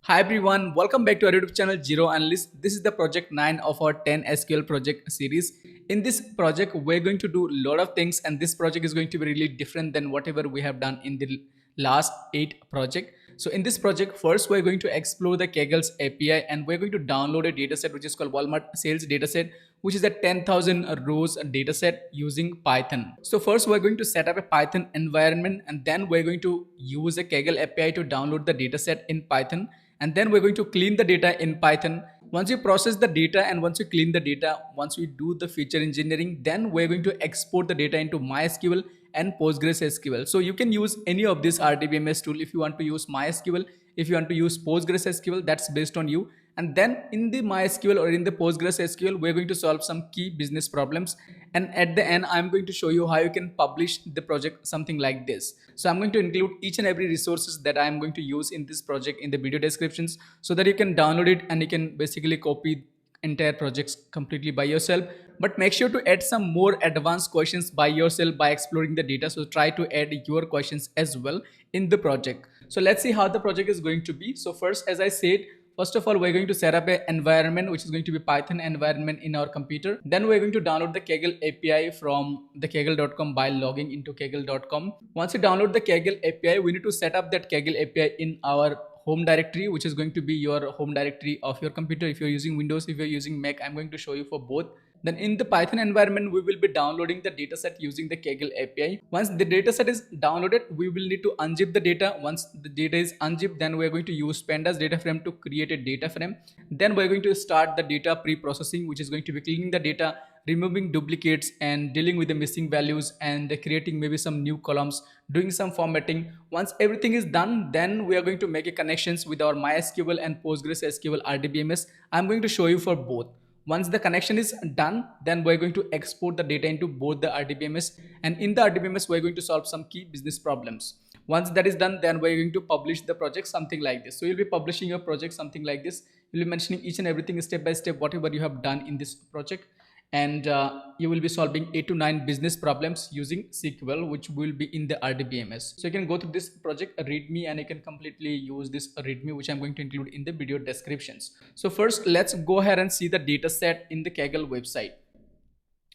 Hi everyone, welcome back to our YouTube channel Zero Analyst. This is the project 9 of our 10 SQL project series. In this project, we're going to do a lot of things, and this project is going to be really different than whatever we have done in the last 8 project. So in this project, first we're going to explore the Kaggle's API, and we're going to download a dataset which is called Walmart sales dataset, which is a 10,000 rows dataset using Python. So first we're going to set up a Python environment, and then we're going to use a Kaggle API to download the dataset in Python, and then we're going to clean the data in Python. Once you process the data and once you clean the data, once we do the feature engineering, then we're going to export the data into MySQL and PostgreSQL. So you can use any of this RDBMS tool. If you want to use MySQL, if you want to use PostgreSQL, that's based on you. And then in the MySQL or in the PostgreSQL, we're going to solve some key business problems. And at the end, I'm going to show you how you can publish the project, something like this. So I'm going to include each and every resources that I'm going to use in this project in the video descriptions, so that you can download it and you can basically copy entire projects completely by yourself. But make sure to add some more advanced questions by yourself by exploring the data. So try to add your questions as well in the project. So let's see how the project is going to be. So first, as I said, first of all, we're going to set up an environment which is going to be Python environment in our computer. Then we're going to download the Kaggle API from the kaggle.com by logging into kaggle.com. Once you download the Kaggle API, we need to set up that Kaggle API in our home directory, which is going to be your home directory of your computer. If you're using Windows, if you're using Mac, I'm going to show you for both. Then in the Python environment, we will be downloading the dataset using the Kaggle API. Once the dataset is downloaded, we will need to unzip the data. Once the data is unzipped, then we're going to use Pandas data frame to create a data frame. Then we're going to start the data pre-processing, which is going to be cleaning the data, removing duplicates and dealing with the missing values, and creating maybe some new columns, doing some formatting. Once everything is done, then we are going to make a connections with our MySQL and PostgreSQL RDBMS. I'm going to show you for both. Once the connection is done, then we're going to export the data into both the RDBMS, and in the RDBMS we're going to solve some key business problems. Once that is done, then we're going to publish the project something like this. So you'll be publishing your project something like this. You'll be mentioning each and everything step by step, whatever you have done in this project, and you will be solving 8 to 9 business problems using SQL, which will be in the RDBMS. So you can go through this project readme, and you can completely use this readme, which I'm going to include in the video descriptions. So first, let's go ahead and see the data set in the Kaggle website.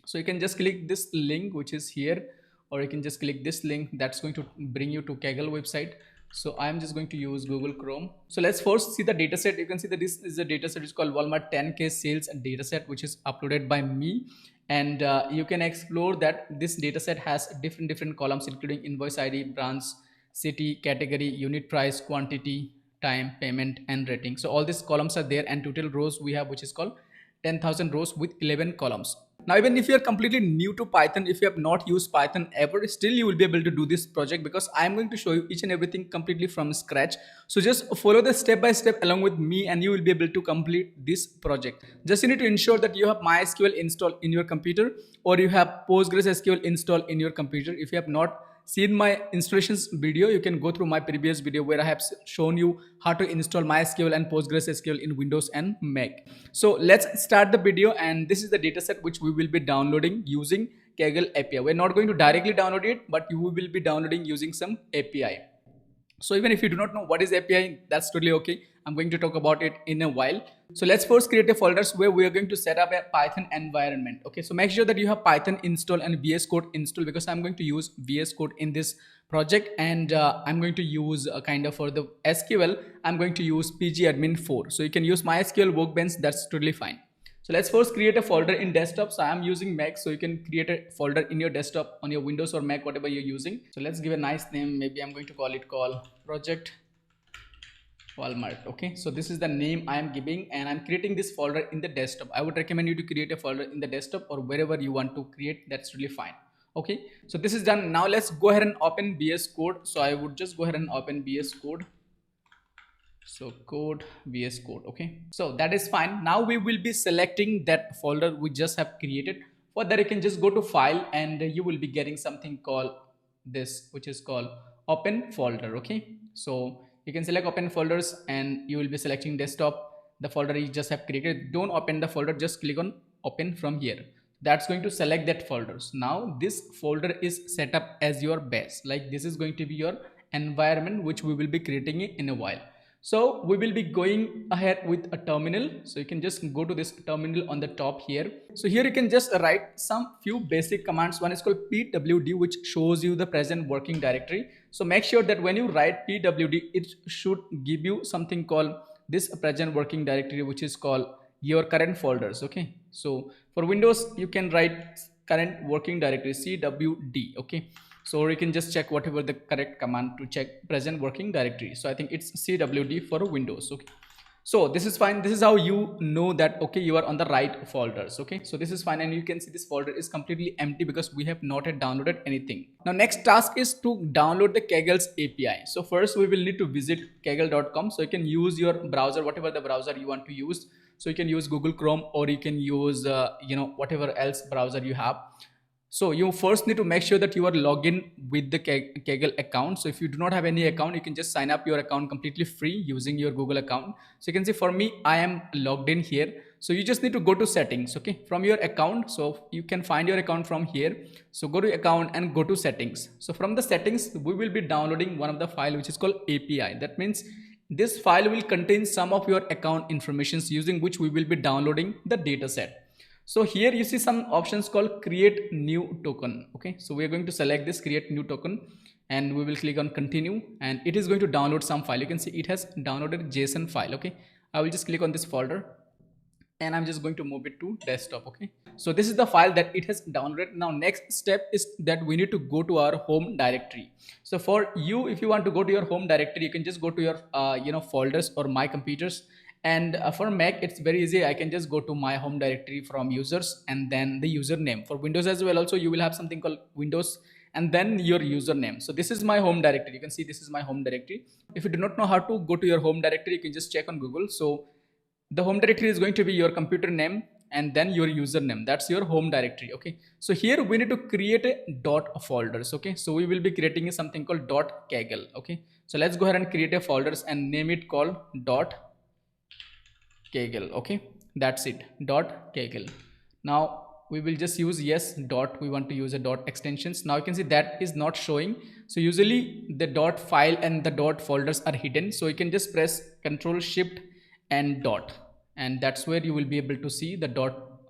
So you can just click this link, which is here, or you can just click this link that's going to bring you to Kaggle website. So I'm just going to use Google Chrome. So let's first see the dataset. You can see that this is a dataset. It's called Walmart 10K sales dataset, which is uploaded by me. And you can explore that this dataset has different columns, including invoice ID, branch, city, category, unit price, quantity, time, payment, and rating. So all these columns are there, and total rows we have, which is called 10,000 rows with 11 columns. Now, even if you are completely new to Python, if you have not used Python ever, still you will be able to do this project, because I'm going to show you each and everything completely from scratch. So just follow the step by step along with me, and you will be able to complete this project. Just you need to ensure that you have MySQL installed in your computer, or you have PostgreSQL installed in your computer. If you have not seen my installations video, you can go through my previous video where I have shown you how to install MySQL and PostgreSQL in Windows and Mac. So let's start the video, and this is the dataset which we will be downloading using Kaggle API. We're not going to directly download it, but you will be downloading using some API. So even if you do not know what is API, that's totally okay. I'm going to talk about it in a while. So let's first create a folders where we are going to set up a Python environment. Okay, so make sure that you have Python install and VS Code install, because I'm going to use VS Code in this project, and I'm going to use kind of for the SQL, I'm going to use pgadmin 4. So you can use MySQL Workbench, that's totally fine. So let's first create a folder in desktop. So I'm using Mac, so you can create a folder in your desktop on your Windows or Mac, whatever you're using. So let's give a nice name. Maybe I'm going to call project Walmart. Okay, so this is the name I am giving, and I'm creating this folder in the desktop. I would recommend you to create a folder in the desktop or wherever you want to create. That's really fine. Okay, so this is done. Now let's go ahead and open VS Code. So I would just go ahead and open VS Code. So code VS Code. Okay, so that is fine. Now we will be selecting that folder we just have created. For that, you can just go to file, and you will be getting something called this, which is called open folder. Okay, so you can select open folders, and you will be selecting desktop, the folder you just have created. Don't open the folder, just click on open from here. That's going to select that folders. Now this folder is set up as your base, like this is going to be your environment which we will be creating it in a while. So we will be going ahead with a terminal. So you can just go to this terminal on the top here. So here you can just write some few basic commands. One is called pwd, which shows you the present working directory. So make sure that when you write pwd, it should give you something called this present working directory, which is called your current folders. Okay, so for Windows you can write current working directory cwd. Okay, so you can just check whatever the correct command to check present working directory. So I think it's cwd for Windows. Okay, so this is fine. This is how you know that okay, you are on the right folders. Okay, so this is fine, and you can see this folder is completely empty because we have not yet downloaded anything. Now next task is to download the Kaggle's API. So first we will need to visit kaggle.com. So you can use your browser, whatever the browser you want to use. So you can use Google Chrome, or you can use whatever else browser you have. So you first need to make sure that you are logged in with the Kaggle account. So if you do not have any account, you can just sign up your account completely free using your Google account. So you can see for me, I am logged in here. So you just need to go to settings, okay, from your account. So you can find your account from here. So go to account and go to settings. So from the settings, we will be downloading one of the file which is called API. That means this file will contain some of your account informations using which we will be downloading the data set. So here you see some options called create new token. Okay, so we are going to select this create new token and we will click on continue, and it is going to download some file. You can see it has downloaded JSON file. Okay, I will just click on this folder and I'm just going to move it to desktop. Okay, so this is the file that it has downloaded. Now next step is that we need to go to our home directory. So for you, if you want to go to your home directory, you can just go to your folders or my computers. And for Mac, it's very easy. I can just go to my home directory from users and then the username. For Windows as well, also you will have something called Windows and then your username. So this is my home directory. You can see this is my home directory. If you do not know how to go to your home directory, you can just check on Google. So the home directory is going to be your computer name and then your username. That's your home directory. Okay, so here we need to create a dot folders. Okay, so we will be creating something called dot Kaggle. Okay, so let's go ahead and create a folders and name it called dot Kaggle. Okay, that's it, dot Kaggle. Now we will just use yes dot. We want to use a dot extensions. Now you can see that is not showing. So usually the dot file and the dot folders are hidden. So you can just press Control Shift and dot, and that's where you will be able to see the dot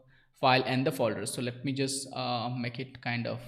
file and the folders. So let me just make it kind of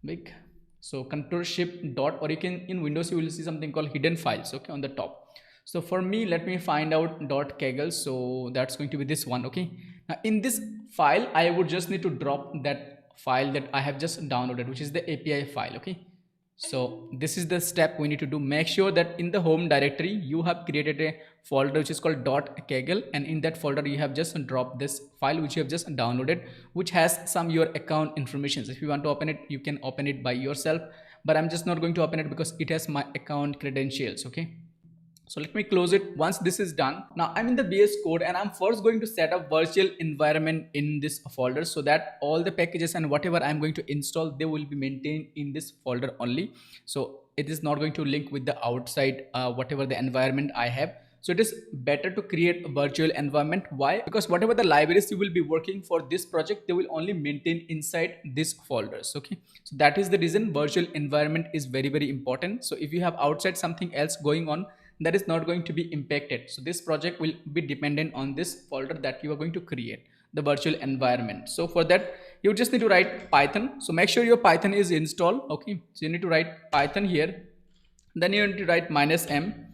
big. So Control Shift dot, or you can in Windows you will see something called hidden files. Okay, on the top. So for me, let me find out dot Kaggle. So that's going to be this one. Okay, now in this file I would just need to drop that file that I have just downloaded, which is the API file. Okay, so this is the step we need to do. Make sure that in the home directory you have created a folder which is called dot Kaggle, and in that folder you have just dropped this file which you have just downloaded, which has some your account information. So if you want to open it, you can open it by yourself, but I'm just not going to open it because it has my account credentials. Okay, so let me close it. Once this is done, now I'm in the VS Code and I'm first going to set up virtual environment in this folder so that all the packages and whatever I'm going to install, they will be maintained in this folder only. So it is not going to link with the outside whatever the environment I have. So it is better to create a virtual environment. Why? Because whatever the libraries you will be working for this project, they will only maintain inside these folders. Okay, so that is the reason virtual environment is very, very important. So if you have outside something else going on, that is not going to be impacted. So this project will be dependent on this folder that you are going to create, the virtual environment. So for that, you just need to write Python. So make sure your Python is installed. Okay, so you need to write Python here, then you need to write -m,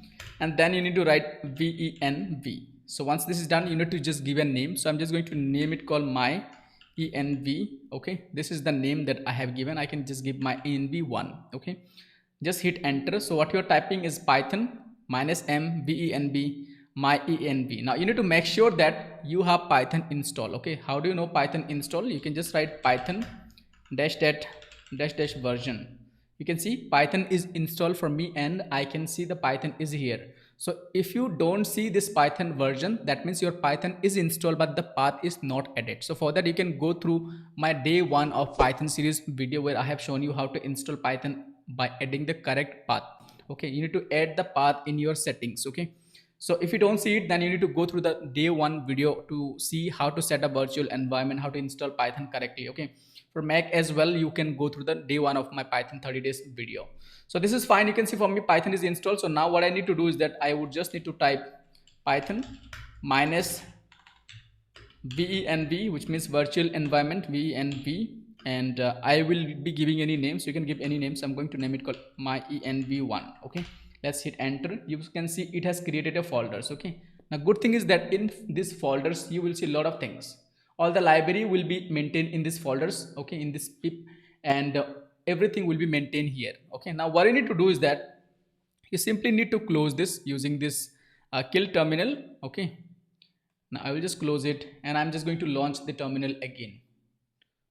and then you need to write venv. So once this is done, you need to just give a name. So I'm just going to name it called my env. Okay, this is the name that I have given. I can just give my env1. Okay, just hit enter. So what you're typing is Python -m venv my env. Now you need to make sure that you have Python install. Okay, how do you know Python install? You can just write Python -- version. You can see Python is installed for me and I can see the Python is here. So if you don't see this Python version, that means your Python is installed but the path is not added. So for that, you can go through my day 1 of Python series video where I have shown you how to install Python by adding the correct path. Okay, you need to add the path in your settings. Okay, so if you don't see it, then you need to go through the day 1 video to see how to set up virtual environment, how to install Python correctly. Okay, for Mac as well, you can go through the day 1 of my Python 30 days video. So this is fine. You can see for me Python is installed. So now what I need to do is that I would just need to type Python minus venv, which means virtual environment, venv, and I will be giving any name, so you can give any name. So I'm going to name it called myenv1. Okay, let's hit enter. You can see it has created a folders. Okay, now good thing is that in these folders you will see a lot of things. All the library will be maintained in these folders, okay, in this pip, and everything will be maintained here. Okay, now what I need to do is that you simply need to close this using this kill terminal. Okay, now I will just close it, and I'm just going to launch the terminal again.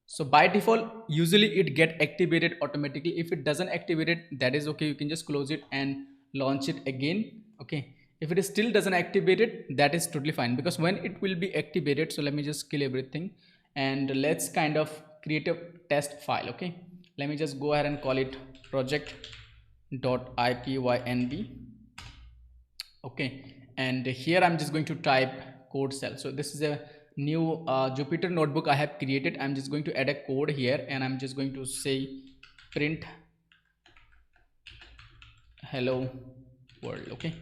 So by default usually it get activated automatically. If it doesn't activate it, that is okay, you can just close it and launch it again. Okay, if it is still doesn't activate it, that is totally fine, because when it will be activated, so let me just kill everything and let's kind of create a test file. Okay, let me just go ahead and call it project.ipynb. okay, and here I'm just going to type code cell. So this is a new Jupyter notebook I have created. I'm just going to add a code here, and I'm just going to say print hello world. Okay,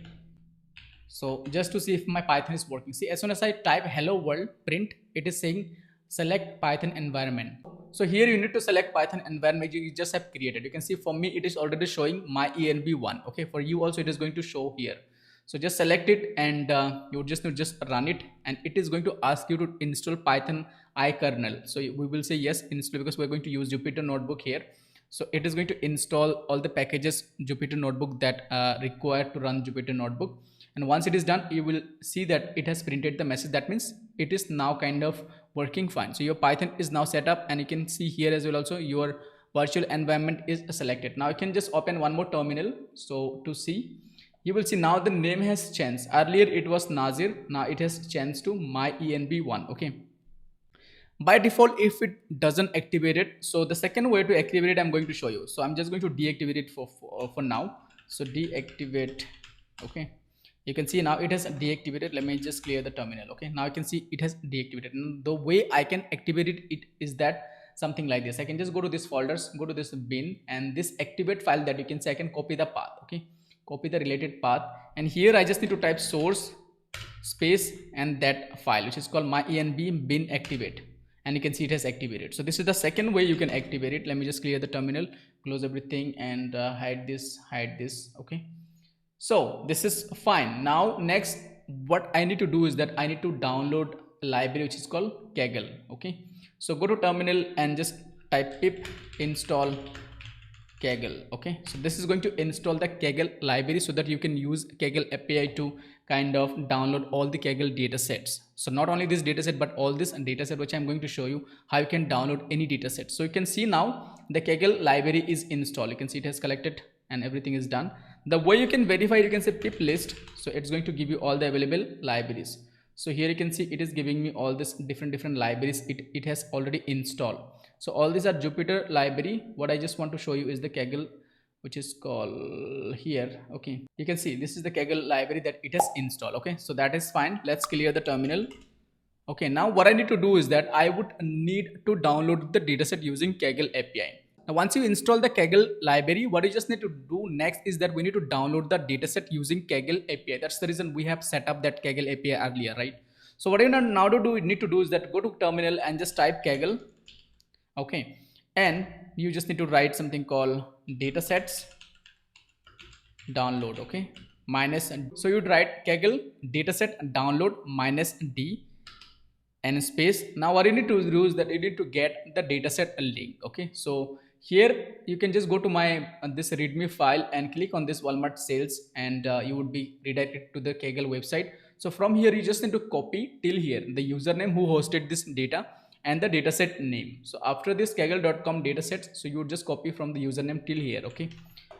so just to see if my Python is working, see, as soon as I type hello world print, it is saying select Python environment. So here you need to select Python environment you just have created. You can see for me it is already showing my env1. Okay, for you also it is going to show here. So just select it, and you just need to just run it, and it is going to ask you to install Python ikernel. So we will say yes, install, because we're going to use Jupyter notebook here. So it is going to install all the packages Jupyter notebook that required to run Jupyter notebook. And once it is done, you will see that it has printed the message. That means it is now kind of working fine. So your Python is now set up, and you can see here as well also your virtual environment is selected. Now you can just open one more terminal. So to see, you will see now the name has changed. Earlier it was Nazir, now it has changed to myenv1. Okay, by default if it doesn't activate it, so the second way to activate it I'm going to show you. So I'm just going to deactivate it for now. So deactivate. Okay, you can see now it has deactivated. Let me just clear the terminal. Okay, now you can see it has deactivated. And the way I can activate it is that something like this. I can just go to this folders, go to this bin, and this activate file that you can see, I can copy the path. Okay, copy the related path, and here I just need to type source space and that file, which is called myenv bin activate, and you can see it has activated. So this is the second way you can activate it. Let me just clear the terminal, close everything, and hide this. Okay, so this is fine. Now next what I need to do is that I need to download a library which is called Kaggle. Okay, so go to terminal and just type pip install Kaggle. Okay, so this is going to install the Kaggle library so that you can use Kaggle API to kind of download all the Kaggle datasets. So not only this dataset, but all this dataset, which I'm going to show you how you can download any dataset. So you can see now the Kaggle library is installed. You can see it has collected and everything is done. The way you can verify, you can say pip list. So it's going to give you all the available libraries. So here you can see it is giving me all this different libraries it has already installed. So all these are Jupyter library. What I just want to show you is the Kaggle, which is called here. Okay, you can see this is the Kaggle library that it has installed. Okay, so that is fine. Let's clear the terminal. Okay, now what I need to do is that I would need to download the dataset using Kaggle API. Now once you install the Kaggle library, what you just need to do next is that we need to download the dataset using Kaggle API. That's the reason we have set up that Kaggle API earlier, right? So what you now need to do is that go to terminal and just type Kaggle. Okay, and you just need to write something called datasets download. Okay, minus, so you'd write Kaggle dataset download minus D and space. Now what you need to do is that you need to get the dataset link. Okay, so here you can just go to my this readme file and click on this Walmart sales, and you would be redirected to the Kaggle website. So from here you just need to copy till here the username who hosted this data and the dataset name. So after this kaggle.com datasets, so you would just copy from the username till here. Okay,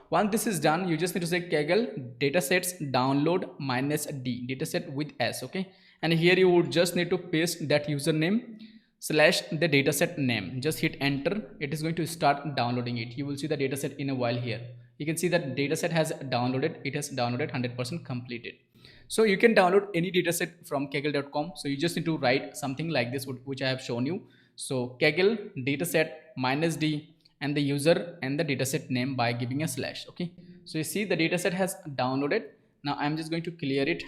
once this is done, you just need to say Kaggle datasets download minus D, dataset with S. Okay, and here you would just need to paste that username slash the dataset name. Just hit enter. It is going to start downloading it. You will see the dataset in a while here. You can see that dataset has downloaded. It has downloaded 100% completed. So you can download any dataset from kaggle.com. So you just need to write something like this, which I have shown you. So Kaggle dataset minus D and the user and the dataset name by giving a slash. Okay, so you see the dataset has downloaded. Now I'm just going to clear it,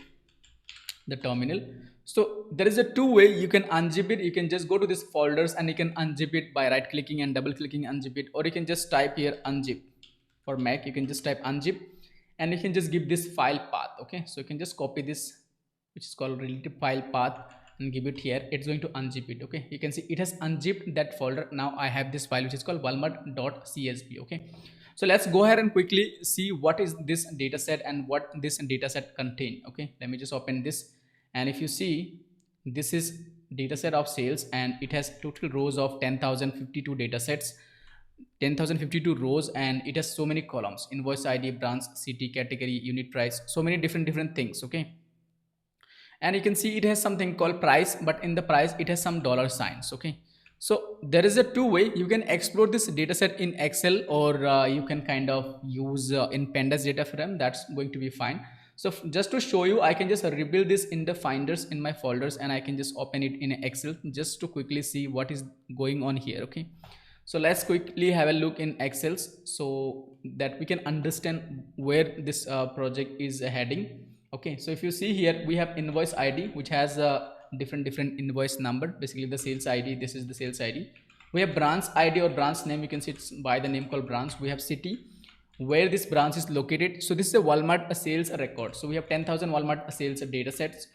the terminal. So there is a two way you can unzip it. You can just go to this folders and you can unzip it by right clicking and double clicking unzip it, or you can just type here unzip. For Mac you can just type unzip and you can just give this file path. Okay, so you can just copy this, which is called relative file path, and give it here. It's going to unzip it. Okay, you can see it has unzipped that folder. Now I have this file which is called walmart.csv. Okay, so let's go ahead and quickly see what is this data set and what this data set contain. Okay, let me just open this, and if you see, this is data set of sales and it has total rows of 10,052 data sets, 10,052 rows, and it has so many columns: invoice ID, branch, city, category, unit price, so many different things. Okay, and you can see it has something called price, but in the price it has some dollar signs. Okay, so there is a two way you can explore this data set in Excel, or you can kind of use in Pandas data frame. That's going to be fine. So just to show you, I can just rebuild this in the finders in my folders, and I can just open it in Excel just to quickly see what is going on here. Okay, so let's quickly have a look in Excel so that we can understand where this project is heading. Okay, so if you see here, we have invoice ID, which has a different invoice number, basically the sales ID. This is the sales ID. We have branch ID or branch name. You can see it's by the name called branch. We have city, where this branch is located. So this is a Walmart sales record. So we have 10,000 Walmart sales data sets.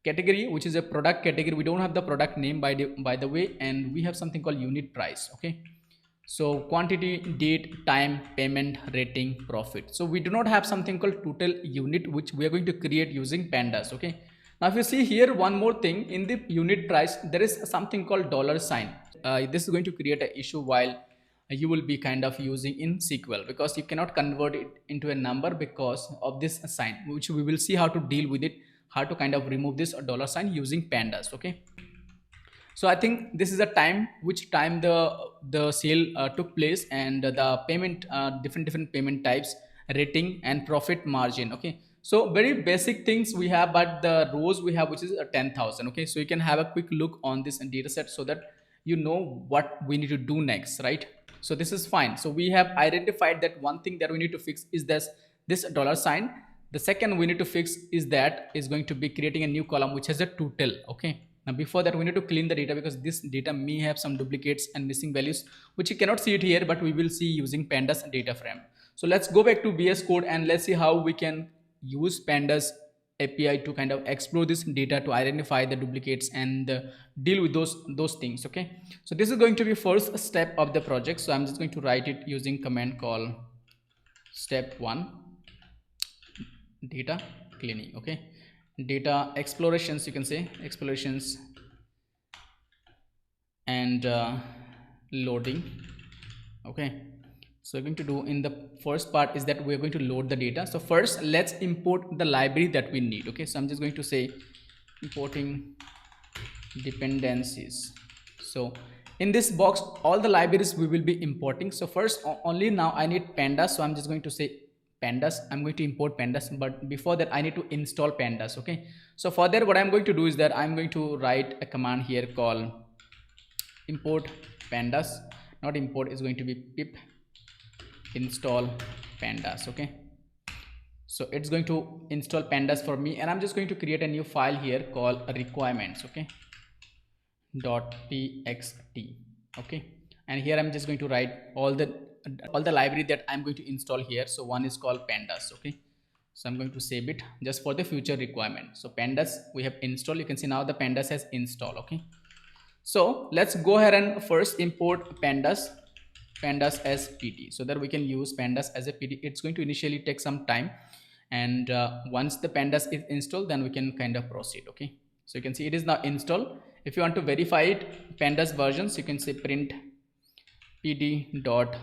Category, which is a product category. We don't have the product name by the way, and we have something called unit price. Okay, so quantity, date, time, payment, rating, profit. So we do not have something called total unit, which we are going to create using Pandas. Okay, now if you see here, one more thing, in the unit price there is something called dollar sign. This is going to create an issue while you will be kind of using in SQL, because you cannot convert it into a number because of this sign, which we will see how to deal with it, how to kind of remove this dollar sign using Pandas. Okay, so I think this is a time which time the sale took place, and the payment, different payment types, rating, and profit margin. Okay, so very basic things we have, but the rows we have, which is 10,000. Okay, so you can have a quick look on this data set so that you know what we need to do next, right? So this is fine. So we have identified that one thing that we need to fix is this dollar sign. The second we need to fix is that is going to be creating a new column which has a total. Okay, now before that we need to clean the data, because this data may have some duplicates and missing values, which you cannot see it here, but we will see using Pandas data frame. So let's go back to VS Code and let's see how we can use Pandas API to kind of explore this data to identify the duplicates and deal with those things. Okay, so this is going to be first step of the project. So I'm just going to write it using command call step 1, data cleaning. Okay, data explorations, you can say explorations, and loading. Okay, so we're going to do in the first part is that we're going to load the data. So first let's import the library that we need. Okay, so I'm just going to say importing dependencies. So in this box all the libraries we will be importing. So first only now I need Pandas, so I'm just going to say Pandas. I'm going to import Pandas, but before that I need to install Pandas. Okay, so for that what I'm going to do is that I'm going to write a command here called import Pandas. Not import, is going to be pip install Pandas. Okay, so it's going to install Pandas for me, and I'm just going to create a new file here called requirements. Okay, .txt. Okay, and here I'm just going to write all the library that I'm going to install here. So one is called Pandas. Okay, so I'm going to save it just for the future requirement. So Pandas we have installed. You can see now the Pandas has installed. Okay, so let's go ahead and first import Pandas as PD, so that we can use Pandas as a PD. It's going to initially take some time, and once the Pandas is installed, then we can kind of proceed. Okay, so you can see it is now installed. If you want to verify it, Pandas versions, you can say print pd dot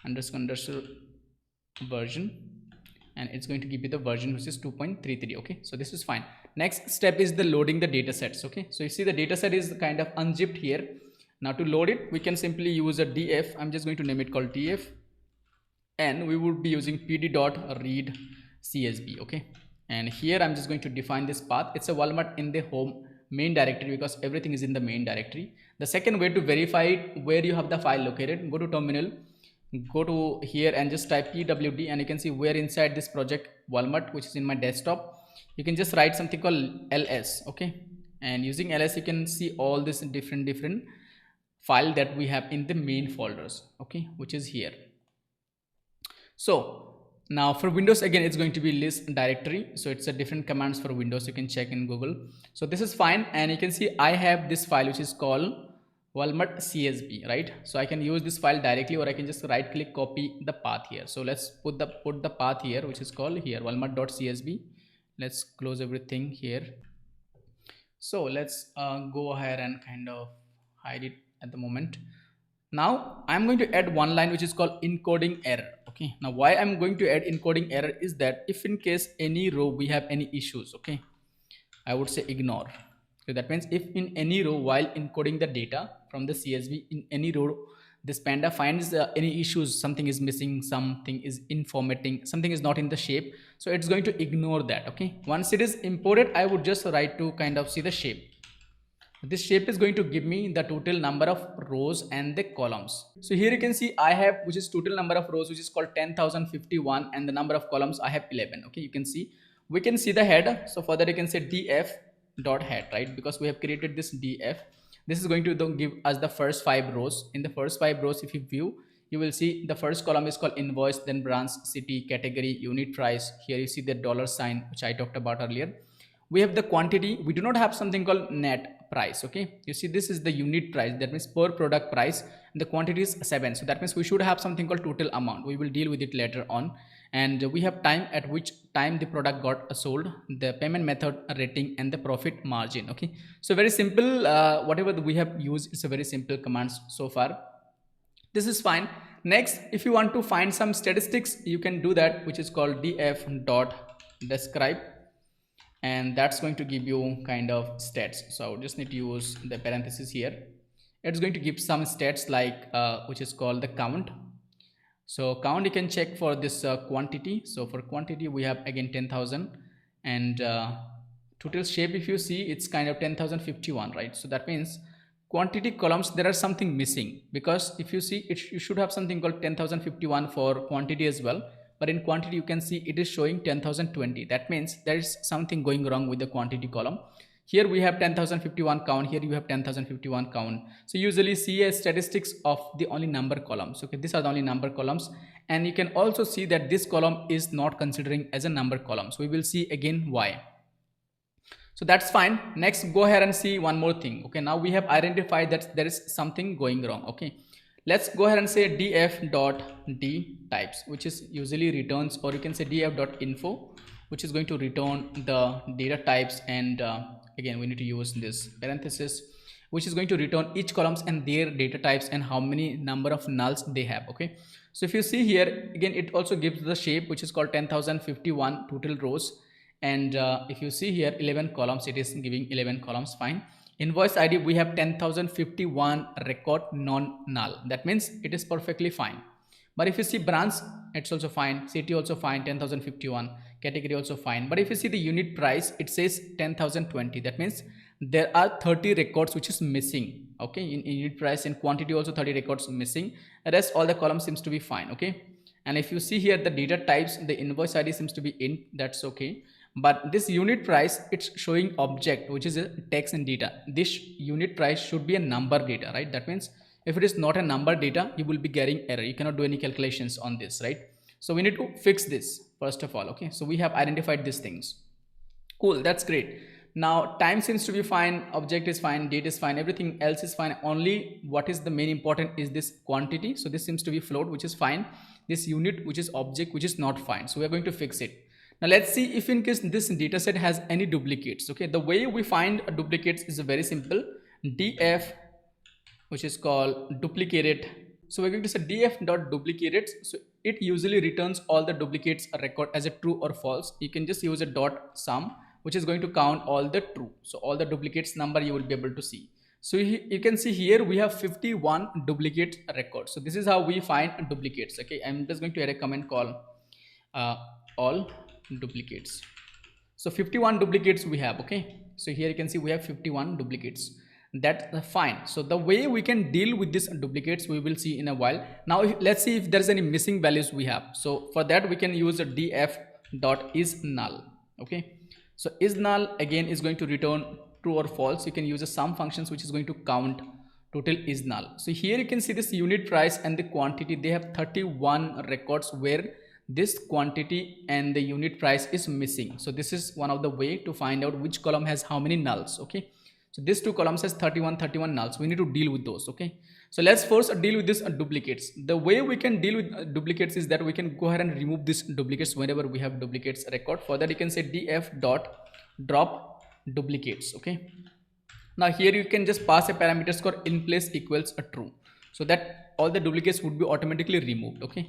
underscore version, and it's going to give you the version which is 2.33. Okay, so this is fine. Next step is the loading the data sets. Okay, so you see the data set is kind of unzipped here. Now to load it, we can simply use a df. I'm just going to name it called df, and we would be using pd.read csv. Okay, and here I'm just going to define this path. It's a Walmart in the home main directory because everything is in the main directory. The second way to verify where you have the file located, go to terminal, go to here and just type pwd, and you can see where inside this project Walmart, which is in my desktop, you can just write something called ls. Okay, and using ls you can see all this different file that we have in the main folders, okay, which is here. So now for Windows, again, it's going to be list directory. So it's a different commands for Windows. You can check in Google. So this is fine. And you can see I have this file, which is called Walmart CSV, right? So I can use this file directly, or I can just right click, copy the path here. So let's put the path here, which is called here walmart.csv. Let's close everything here. So let's go ahead and kind of hide it at the moment. Now I'm going to add one line which is called encoding error. Okay, now why I'm going to add encoding error is that if in case any row we have any issues, okay, I would say ignore. So that means if in any row while encoding the data from the CSV, in any row this Panda finds any issues, something is missing, something is informatting, something is not in the shape, so it's going to ignore that. Okay, once it is imported, I would just write to kind of see the shape. This shape is going to give me the total number of rows and the columns. So here you can see I have, which is total number of rows, which is called 10,051, and the number of columns I have 11. Okay, you can see, we can see the head. So for that you can say df dot head, right? Because we have created this df. This is going to give us the first 5 rows. In the first 5 rows, if you view, you will see the first column is called invoice, then branch, city, category, unit price. Here you see the $, which I talked about earlier. We have the quantity. We do not have something called net price. Okay, you see this is the unit price, that means per product price, and the quantity is 7. So that means we should have something called total amount. We will deal with it later on. And we have time, at which time the product got sold, the payment method, rating, and the profit margin. Okay, so very simple. Whatever we have used is a very simple commands so far. This is fine. Next, if you want to find some statistics, you can do that, which is called df dot describe, and that's going to give you kind of stats. So I just need to use the parenthesis here. It's going to give some stats like which is called the count. So count, you can check for this quantity. So for quantity we have again 10,000, and total shape, if you see, it's kind of 10,051, right? So that means quantity columns, there are something missing, because if you see it, you should have something called 10,051 for quantity as well, but in quantity you can see it is showing 10,020. That means there is something going wrong with the quantity column. Here we have 10,051 count, here you have 10,051 count. So usually see a statistics of the only number columns. Okay, these are the only number columns, and you can also see that this column is not considering as a number column. So we will see again why. So that's fine. Next, go ahead and see one more thing. Okay, now we have identified that there is something going wrong. Okay, let's go ahead and say df.d types, which is usually returns, or you can say df.info, which is going to return the data types, and again we need to use this parenthesis, which is going to return each columns and their data types and how many number of nulls they have. Okay, so if you see here again, it also gives the shape, which is called 10,051 total rows, and if you see here 11 columns, it is giving 11 columns. Fine. Invoice ID, we have 10,051 record non-null. That means it is perfectly fine. But if you see branch, it's also fine. City also fine, 10,051. Category also fine. But if you see the unit price, it says 10,020. That means there are 30 records which is missing. Okay, in unit price and quantity also 30 records missing. The rest all the columns seems to be fine. Okay, and if you see here the data types, the invoice ID seems to be int. That's okay. But this unit price, it's showing object, which is a text and data. This unit price should be a number data, right? That means if it is not a number data, you will be getting error. You cannot do any calculations on this, right? So we need to fix this first of all. Okay, so we have identified these things. Cool, that's great. Now time seems to be fine, object is fine, date is fine, everything else is fine. Only what is the main important is this quantity. So this seems to be float, which is fine. This unit, which is object, which is not fine. So we are going to fix it. Now let's see if in case this dataset has any duplicates. Okay, the way we find duplicates is very simple. df, which is called duplicated. So we're going to say df.duplicated. So it usually returns all the duplicates record as a true or false. You can just use a dot sum, which is going to count all the true. So all the duplicates number you will be able to see. So you can see here we have 51 duplicate records. So this is how we find duplicates. Okay, I'm just going to add a comment called all duplicates. So 51 duplicates we have. Okay, So here you can see we have 51 duplicates. That's fine. So the way we can deal with these duplicates we will see in a while. Now let's see if there's any missing values we have. So for that we can use a df dot is null. Okay, so is null again is going to return true or false. You can use a sum functions which is going to count total is null. So here you can see this unit price and the quantity, they have 31 records where this quantity and the unit price is missing. So this is one of the way to find out which column has how many nulls. Okay, so these two columns has 31 nulls. We need to deal with those. Okay, so let's first deal with this duplicates. The way we can deal with duplicates is that we can go ahead and remove these duplicates whenever we have duplicates record. For that you can say df dot drop duplicates. Okay, now here you can just pass a parameters called in place equals a true, so that all the duplicates would be automatically removed. Okay,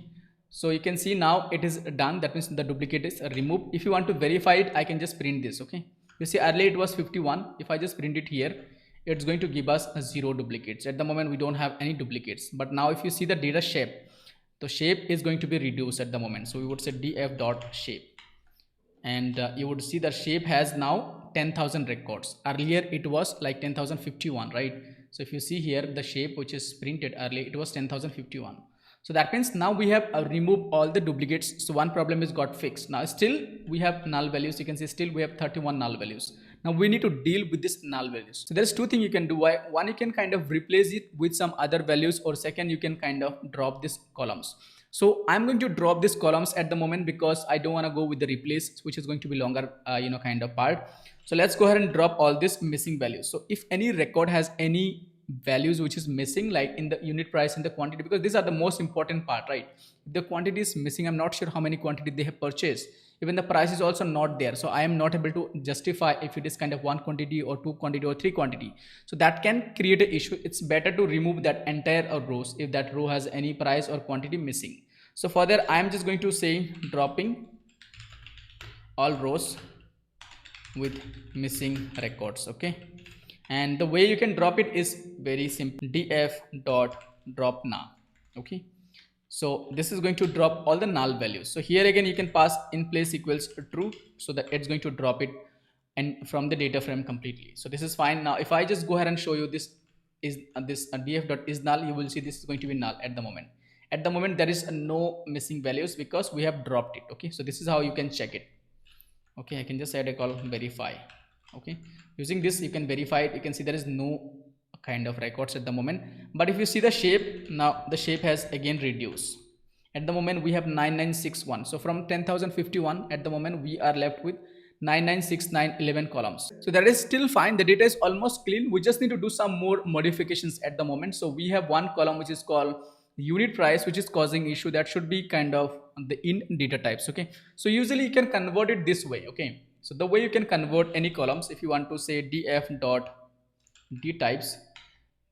so you can see now it is done. That means the duplicate is removed. If you want to verify it, I can just print this. Okay, you see earlier it was 51. If I just print it here, it's going to give us 0 duplicates. At the moment we don't have any duplicates, but now if you see the data shape, the shape is going to be reduced at the moment. So we would say df dot shape, and you would see the shape has now 10,000 records. Earlier it was like 10,051, right? So if you see here the shape which is printed earlier, it was 10,051. So that means now we have removed all the duplicates. So one problem is got fixed. Now still we have null values. You can see still we have 31 null values. Now we need to deal with this null values. So there's two things you can do. One, you can kind of replace it with some other values, or second, you can kind of drop these columns. So I'm going to drop these columns at the moment because I don't want to go with the replace, which is going to be longer kind of part. So let's go ahead and drop all these missing values. So if any record has any values which is missing, like in the unit price and the quantity, because these are the most important part, right? If the quantity is missing, I'm not sure how many quantity they have purchased. Even the price is also not there, so I am not able to justify if it is kind of one quantity or two quantity or three quantity. So that can create an issue. It's better to remove that entire rows if that row has any price or quantity missing. So for that I am just going to say dropping all rows with missing records. Okay, and the way you can drop it is very simple, df dot drop null. Okay, so this is going to drop all the null values. So here again you can pass in place equals true, so that it's going to drop it and from the data frame completely. So this is fine. Now if I just go ahead and show you this is this df dot is null, you will see this is going to be null at the moment. At the moment there is no missing values because we have dropped it. Okay, so this is how you can check it. Okay, I can just add a call verify. Okay, using this you can verify it. You can see there is no kind of records at the moment, but if you see the shape, now the shape has again reduced. At the moment we have 9961. So from 10,051 at the moment we are left with 996911 columns. So that is still fine. The data is almost clean. We just need to do some more modifications at the moment. So we have one column which is called unit price, which is causing issue. That should be kind of the in data types. Okay, so usually you can convert it this way. Okay, so the way you can convert any columns, if you want to say df dot d types,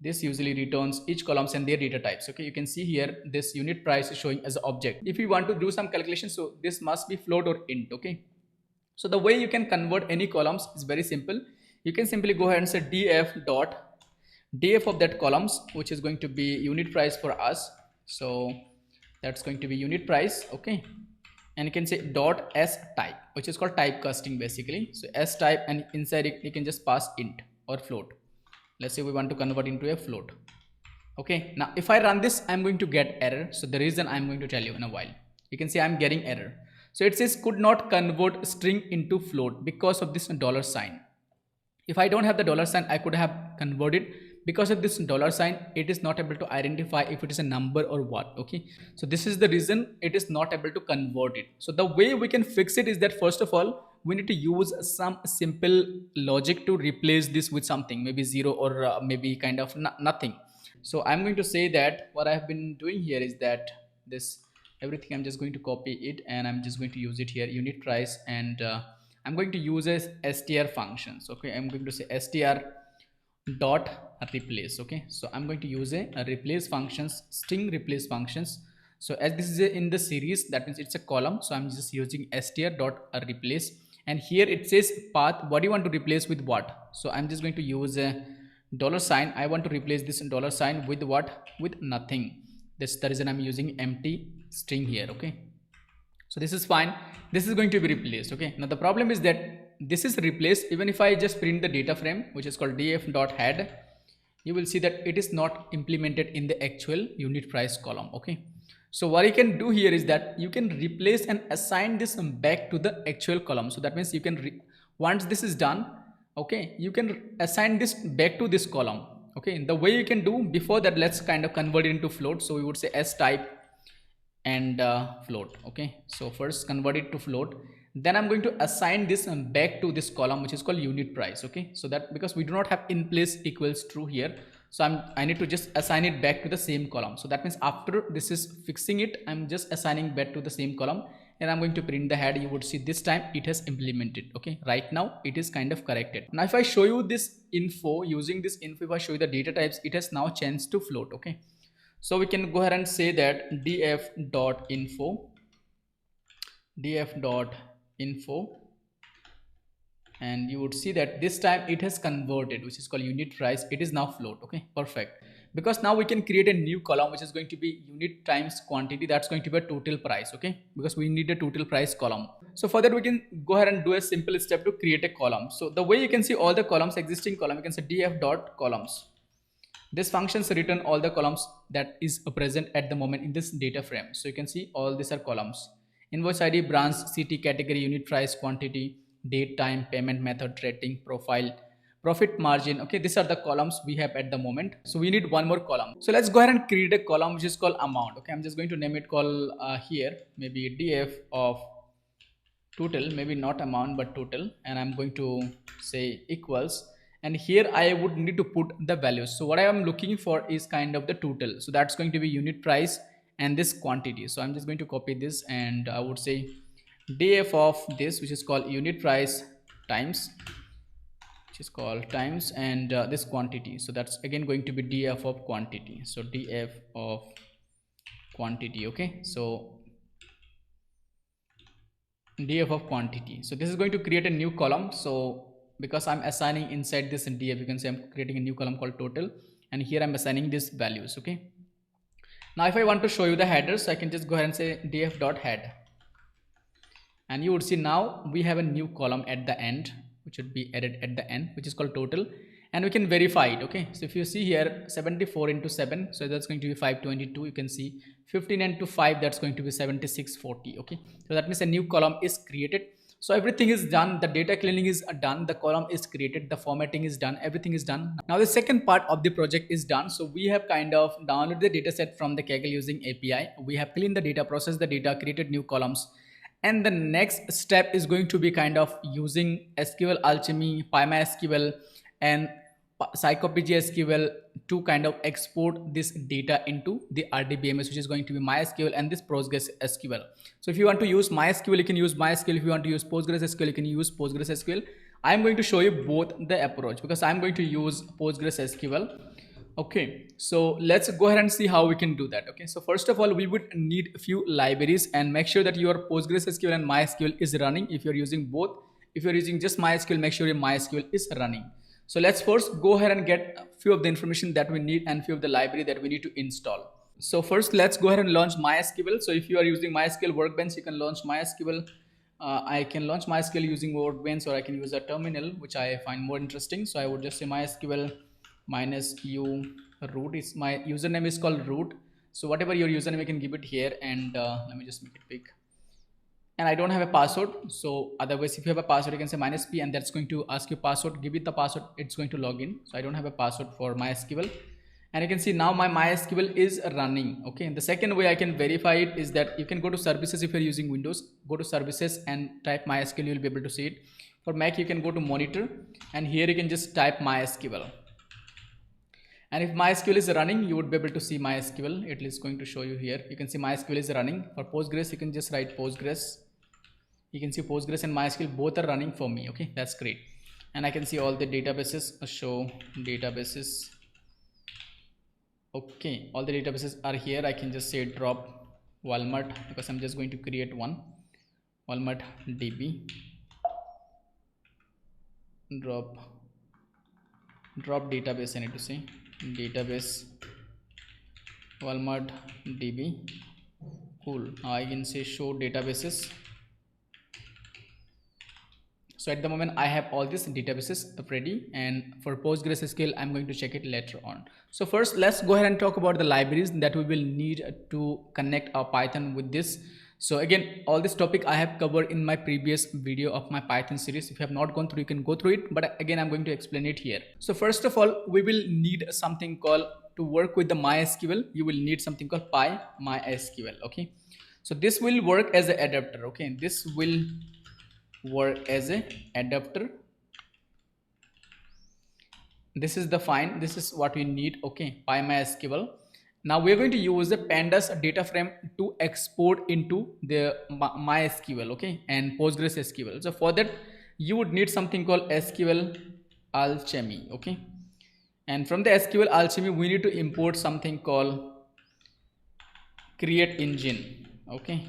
this usually returns each columns and their data types. Okay, you can see here this unit price is showing as an object. If you want to do some calculations, so this must be float or int. Okay, so the way you can convert any columns is very simple. You can simply go ahead and say df dot df of that columns, which is going to be unit price for us. So that's going to be unit price. Okay, and you can say dot s type, which is called typecasting basically. So s type, and inside it you can just pass int or float. Let's say we want to convert into a float. Okay, now if I run this, I'm going to get error. So the reason I'm going to tell you in a while. You can see I'm getting error. So it says could not convert string into float because of this dollar sign. If I don't have the dollar sign, I could have converted. Because of this dollar sign, it is not able to identify if it is a number or what. Okay, so this is the reason it is not able to convert it. So the way we can fix it is that first of all, we need to use some simple logic to replace this with something, maybe zero or maybe kind of nothing. So I'm going to say that what I have been doing here is that this everything I'm just going to copy it, and I'm just going to use it here, unit price, and I'm going to use as str functions. Okay, I'm going to say str dot replace. Okay, so I'm going to use a replace functions, string replace functions. So as this is in the series, that means it's a column, so I'm just using str dot replace, and here it says path, what do you want to replace with what. So I'm just going to use a dollar sign. I want to replace this dollar sign with what, with nothing. That's the reason I'm using empty string here. Okay, so this is fine, this is going to be replaced. Okay, now the problem is that this is replaced. Even if I just print the data frame, which is called df.head, you will see that it is not implemented in the actual unit price column. Okay, so what you can do here is that you can replace and assign this back to the actual column. So that means you can once this is done, okay, you can assign this back to this column. Okay, the way you can do before that, let's kind of convert it into float. So we would say s type and float. Okay, so first convert it to float, then I'm going to assign this back to this column, which is called unit price. Okay, so that because we do not have in place equals true here, so I need to just assign it back to the same column. So that means after this is fixing it, I'm just assigning back to the same column, and I'm going to print the head. You would see this time it has implemented. Okay, right now it is kind of corrected. Now if I show you this info, using this info, if I show you the data types, it has now changed to float. Okay, so we can go ahead and say that df.info, and you would see that this time it has converted, which is called unit price. It is now float. Okay, perfect. Because now we can create a new column, which is going to be unit times quantity. That's going to be a total price. Okay, because we need a total price column. So for that, we can go ahead and do a simple step to create a column. So the way you can see all the columns, existing column, you can say df.columns. This functions return all the columns that is present at the moment in this data frame. So you can see all these are columns: invoice ID, branch, city, category, unit price, quantity, date, time, payment method, rating, profile, profit margin. Okay, these are the columns we have at the moment. So we need one more column. So let's go ahead and create a column which is called amount. Okay, I'm just going to name it called here maybe df of total, maybe not amount but total, and I'm going to say equals, and here I would need to put the values. So what I am looking for is kind of the total, so that's going to be unit price and this quantity. So I'm just going to copy this, and I would say df of this, which is called unit price times, which is called times, and this quantity. So that's again going to be df of quantity. So df of quantity. Okay, so df of quantity. So this is going to create a new column. So because I'm assigning inside this df, you can say I'm creating a new column called total, and here I'm assigning these values. Okay, now if I want to show you the headers, I can just go ahead and say df.head, and you would see now we have a new column at the end, which would be added at the end, which is called total, and we can verify it. Okay, so if you see here 74 into 7, so that's going to be 522. You can see 15 into 5, that's going to be 7640. Okay, so that means a new column is created. So everything is done, the data cleaning is done, the column is created, the formatting is done, everything is done. Now the second part of the project is done. So we have kind of downloaded the dataset from the Kaggle using API. We have cleaned the data, processed the data, created new columns, and the next step is going to be kind of using SQL Alchemy, PyMySQL, and PostgreSQL to kind of export this data into the RDBMS, which is going to be MySQL and this PostgreSQL. So if you want to use MySQL, you can use MySQL. If you want to use PostgreSQL, you can use PostgreSQL. I'm going to show you both the approach because I'm going to use PostgreSQL. Okay, so let's go ahead and see how we can do that. Okay, so first of all, we would need a few libraries, and make sure that your PostgreSQL and MySQL is running. If you're using both, if you're using just MySQL, make sure your MySQL is running. So let's first go ahead and get a few of the information that we need and few of the library that we need to install. So first, let's go ahead and launch MySQL. So if you are using MySQL Workbench, you can launch MySQL. I can launch MySQL using Workbench, or I can use a terminal, which I find more interesting. So I would just say MySQL -u root. Is my username is called root. So whatever your username, you can give it here, and let me just make it big. And I don't have a password, so otherwise if you have a password, you can say -p, and that's going to ask you password. Give it the password, it's going to log in. So I don't have a password for MySQL, and you can see now my MySQL is running. Okay, and the second way I can verify it is that you can go to services. If you're using Windows, go to services and type MySQL, you'll be able to see it. For Mac, you can go to monitor, and here you can just type MySQL. And if MySQL is running, you would be able to see MySQL. It is going to show you here. You can see MySQL is running. For Postgres, you can just write Postgres. You can see Postgres and MySQL both are running for me. Okay, that's great. And I can see all the databases. Show databases. Okay, all the databases are here. I can just say drop Walmart because I'm just going to create one. Walmart DB. Drop database. I need to say database Walmart DB. Cool. Now I can say show databases. So at the moment I have all these databases ready, and for PostgreSQL I'm going to check it later on. So first let's go ahead and talk about the libraries that we will need to connect our Python with this. So again, all this topic I have covered in my previous video of my Python series. If you have not gone through, you can go through it, but again I'm going to explain it here. So first of all, we will need something called, to work with the MySQL, you will need something called MySQL. Okay, so this will work as an adapter. Okay, this will work as a adapter. This is the fine, this is what we need. Okay, MySQL. Now we're going to use the Pandas data frame to export into the MySQL, okay, and PostgreSQL. So for that you would need something called SQL Alchemy. Okay, and from the SQL Alchemy we need to import something called create engine. Okay,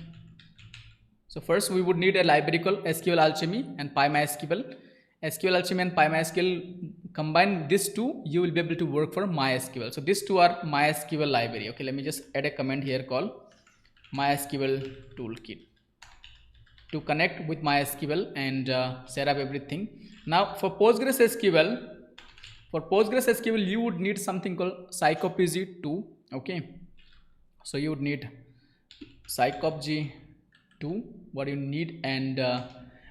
so first we would need a library called SQL Alchemy and PyMySQL. SQL Alchemy and PyMySQL, combine these two, you will be able to work for MySQL. So these two are MySQL library. Okay, let me just add a comment here called MySQL toolkit to connect with MySQL and set up everything. Now for PostgreSQL, you would need something called psychopg2. Okay, so you would need psychopg2, what you need, and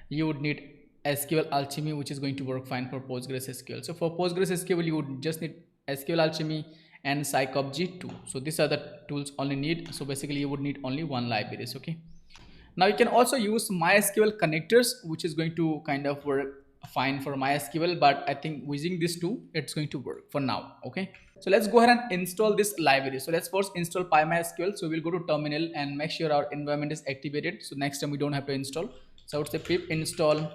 you would need SQL Alchemy, which is going to work fine for PostgreSQL. So for PostgreSQL you would just need SQL Alchemy and psychopg2. So these are the tools only need. So basically you would need only one libraries. Okay, now you can also use MySQL connectors, which is going to kind of work fine for MySQL, but I think using these two it's going to work for now. Okay, so let's go ahead and install this library. So let's first install PyMySQL. So we'll go to terminal and make sure our environment is activated, so next time we don't have to install. So I would say pip install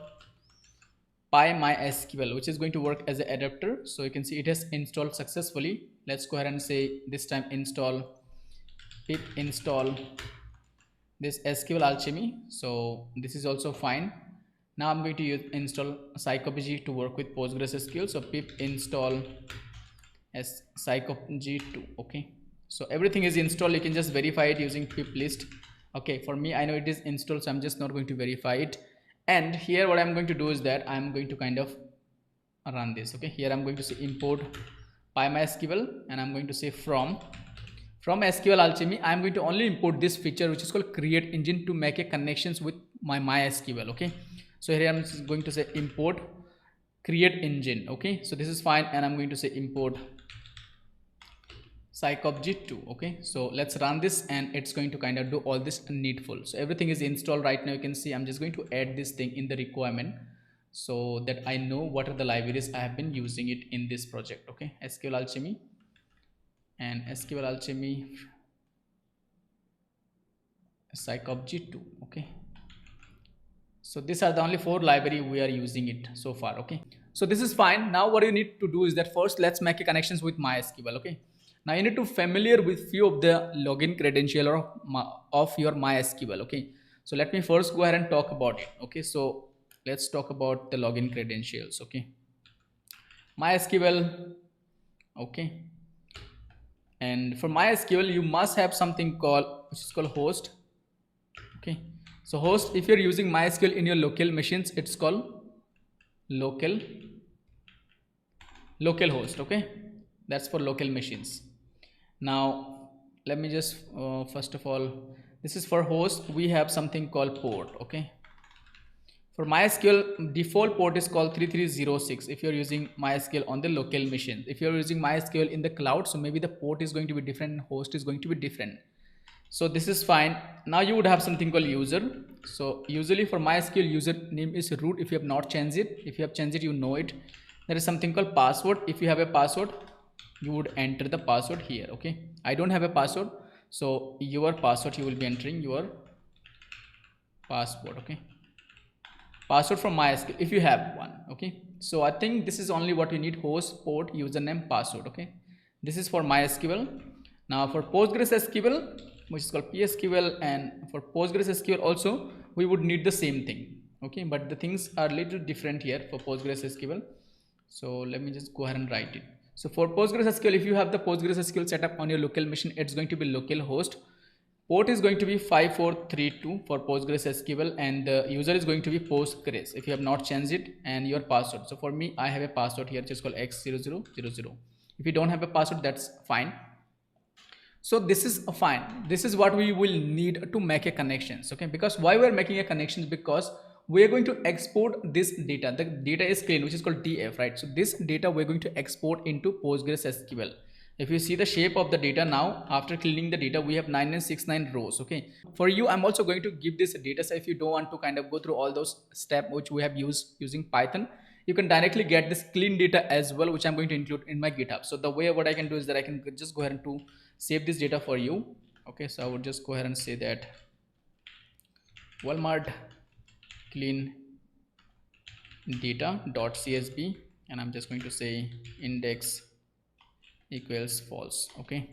PyMySQL, which is going to work as an adapter. So you can see it has installed successfully. Let's go ahead and say this time install pip install this SQL Alchemy. So this is also fine. Now I'm going to install psychopg to work with PostgreSQL. So pip install psychopg2. Okay, so everything is installed. You can just verify it using pip list. Okay, for me I know it is installed, so I'm just not going to verify it. And here what I'm going to do is that I'm going to kind of run this. Okay, here I'm going to say import PyMySQL, and I'm going to say from SQL Alchemy I'm going to only import this feature which is called create engine to make a connections with my MySQL. Okay, so here I'm going to say import create engine. Okay, so this is fine, and I'm going to say import psychopg2. Okay, so let's run this, and it's going to kind of do all this needful. So everything is installed right now. You can see I'm just going to add this thing in the requirement so that I know what are the libraries I have been using it in this project. Okay, SQL Alchemy and SQL Alchemy psychopg2. Okay, so these are the only 4 library we are using it so far. Okay, so this is fine. Now what you need to do is that first let's make a connections with MySQL. Okay, now you need to familiar with few of the login credential of your MySQL. Okay, so let me first go ahead and talk about it. Okay, so let's talk about the login credentials. Okay, MySQL. Okay, and for MySQL you must have something called, which is called host. Okay, so host, if you're using MySQL in your local machines, it's called local host. Okay, that's for local machines. Now let me just first of all, this is for host, we have something called port. Okay, for MySQL default port is called 3306 if you're using MySQL on the local machine. If you're using MySQL in the cloud, so maybe the port is going to be different and host is going to be different. So this is fine. Now you would have something called user. So usually for MySQL username is root if you have not changed it. If you have changed it, you know it. There is something called password. If you have a password, you would enter the password here. Okay, I don't have a password, so your password, you will be entering your password. Okay, password from MySQL if you have one. Okay, so I think this is only what you need: host, port, username, password. Okay, this is for MySQL. Now for PostgreSQL, which is called PSQL, and for PostgreSQL also we would need the same thing. Okay, but the things are a little different here for PostgreSQL. So let me just go ahead and write it. So for PostgreSQL, if you have the PostgreSQL setup on your local machine, it's going to be local host. Port is going to be 5432 for PostgreSQL, and the user is going to be Postgres if you have not changed it, and your password. So for me, I have a password here, just called x0000. If you don't have a password, that's fine. So this is fine. This is what we will need to make a connections. Okay, because why we're making a connections, because we are going to export this data. The data is clean, which is called df, right? So this data we're going to export into PostgreSQL. If you see the shape of the data now, after cleaning the data, we have 9969 rows. Okay, for you, I'm also going to give this data. So if you don't want to kind of go through all those steps which we have used using Python, you can directly get this clean data as well, which I'm going to include in my GitHub. So the way what I can do is that I can just go ahead and to save this data for you. Okay, so I would just go ahead and say that Walmart clean data.csv, and I'm just going to say index equals false. Okay,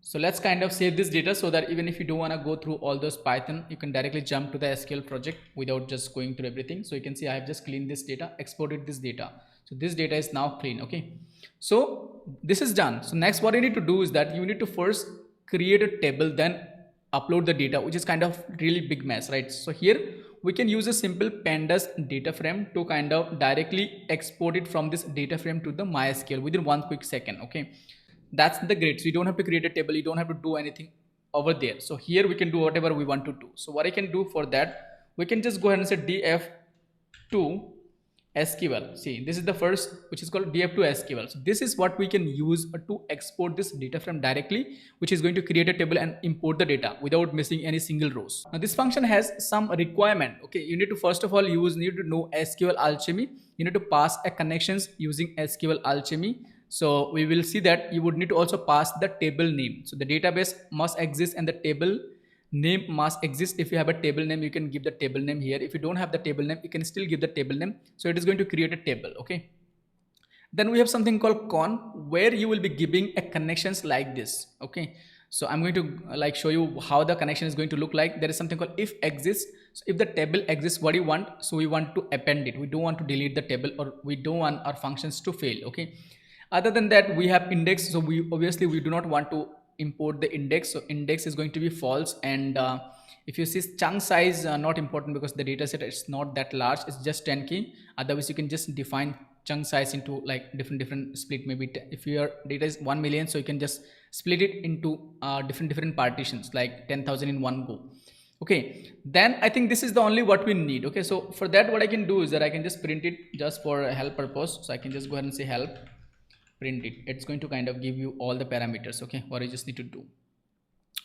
so let's kind of save this data so that even if you don't want to go through all those Python, you can directly jump to the SQL project without just going through everything. So you can see I have just cleaned this data, exported this data. So this data is now clean. Okay, so this is done. So next what you need to do is that you need to first create a table, then upload the data, which is kind of really big mess, right? So here we can use a simple pandas data frame to kind of directly export it from this data frame to the MySQL within 1 quick second. Okay, that's the great. So you don't have to create a table, you don't have to do anything over there. So here we can do whatever we want to do. So what I can do for that, we can just go ahead and say df2 SQL. See, this is the first, which is called df2 SQL. So this is what we can use to export this data frame directly, which is going to create a table and import the data without missing any single rows. Now this function has some requirement. Okay, you need to first of all need to know SQL alchemy. You need to pass a connections using SQL alchemy. So we will see that you would need to also pass the table name. So the database must exist and the table name must exist. If you have a table name, you can give the table name here. If you don't have the table name, you can still give the table name. So it is going to create a table. Okay, then we have something called con, where you will be giving a connections like this. Okay, so I'm going to like show you how the connection is going to look like. There is something called if exists. So if the table exists, what do you want? So we want to append it. We don't want to delete the table, or we don't want our functions to fail. Okay, other than that, we have index. So we obviously we do not want to import the index. So index is going to be false. And if you see chunk size, not important because the data set is not that large, it's just 10k. Otherwise you can just define chunk size into like different split. Maybe if your data is 1 million, so you can just split it into different partitions, like 10,000 in one go. Okay, then I think this is the only what we need. Okay, so for that what I can do is that I can just print it just for help purpose. So I can just go ahead and say help, print it. It's going to kind of give you all the parameters. Okay, what I just need to do,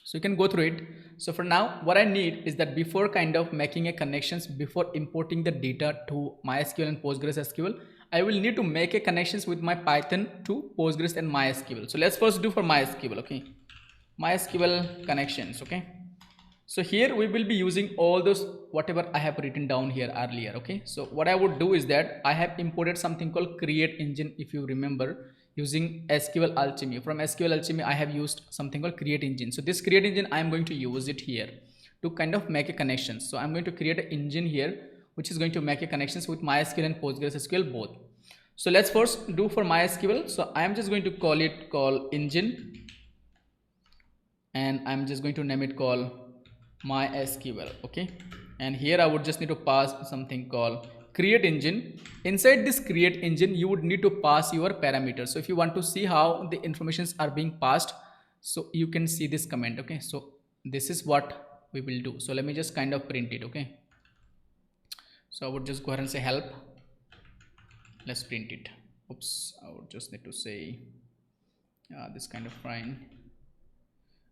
so you can go through it. So for now what I need is that before kind of making a connections, before importing the data to MySQL and PostgreSQL, I will need to make a connections with my Python to Postgres and MySQL. So let's first do for MySQL. Okay, MySQL connections. Okay, so here we will be using all those whatever I have written down here earlier. Okay, so what I would do is that I have imported something called create engine, if you remember, using SQL alchemy. From SQL alchemy I have used something called create engine. So this create engine I am going to use it here to kind of make a connection. So I'm going to create an engine here which is going to make a connections with MySQL and PostgreSQL both. So let's first do for MySQL. So I am just going to call engine, and I'm just going to name it call MySQL. Okay, and here I would just need to pass something called create engine. Inside this create engine you would need to pass your parameters. So if you want to see how the informations are being passed, so you can see this comment. Okay, so this is what we will do. So let me just kind of print it. Okay, so I would just go ahead and say help, let's print it. Oops, I would just need to say this kind of fine.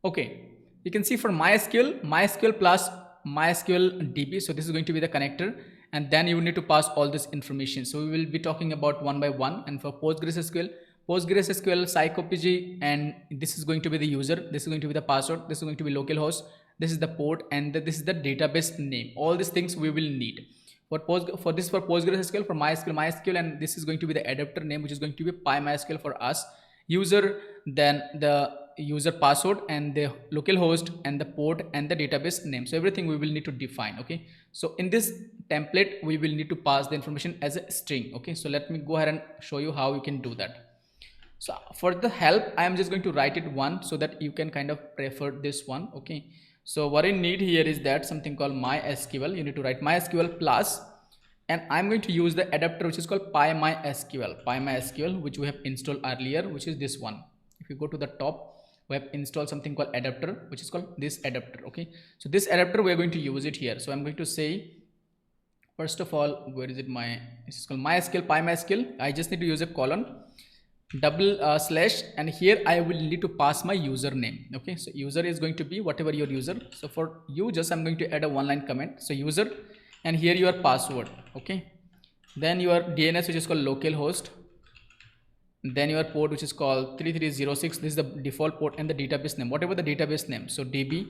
Okay, you can see for MySQL plus MySQL DB. So this is going to be the connector, and then you need to pass all this information. So we will be talking about one by one. And for PostgreSQL psychopg, and this is going to be the user, this is going to be the password, this is going to be localhost, this is the port, and this is the database name. All these things we will need for PostgreSQL, for MySQL, and this is going to be the adapter name, which is going to be PyMySQL for us, user, then the user password, and the localhost, and the port, and the database name. So everything we will need to define. Okay, so in this template we will need to pass the information as a string. Okay, so let me go ahead and show you how you can do that. So for the help, I am just going to write it one so that you can kind of prefer this one. Okay, so what I need here is that something called MySQL. You need to write MySQL plus, and I'm going to use the adapter which is called PyMySQL, which we have installed earlier, which is this one. If you go to the top, we have installed something called adapter, which is called this adapter. Okay, so this adapter we are going to use it here. So I'm going to say, first of all, where is it? This is called MySQL PyMySQL. I just need to use a colon, double slash, and here I will need to pass my username. Okay, so user is going to be whatever your user. So for you, just I'm going to add a one line comment. So user, and here your password. Okay, then your DNS, which is called localhost, then your port, which is called 3306. This is the default port, and the database name, whatever the database name, so DB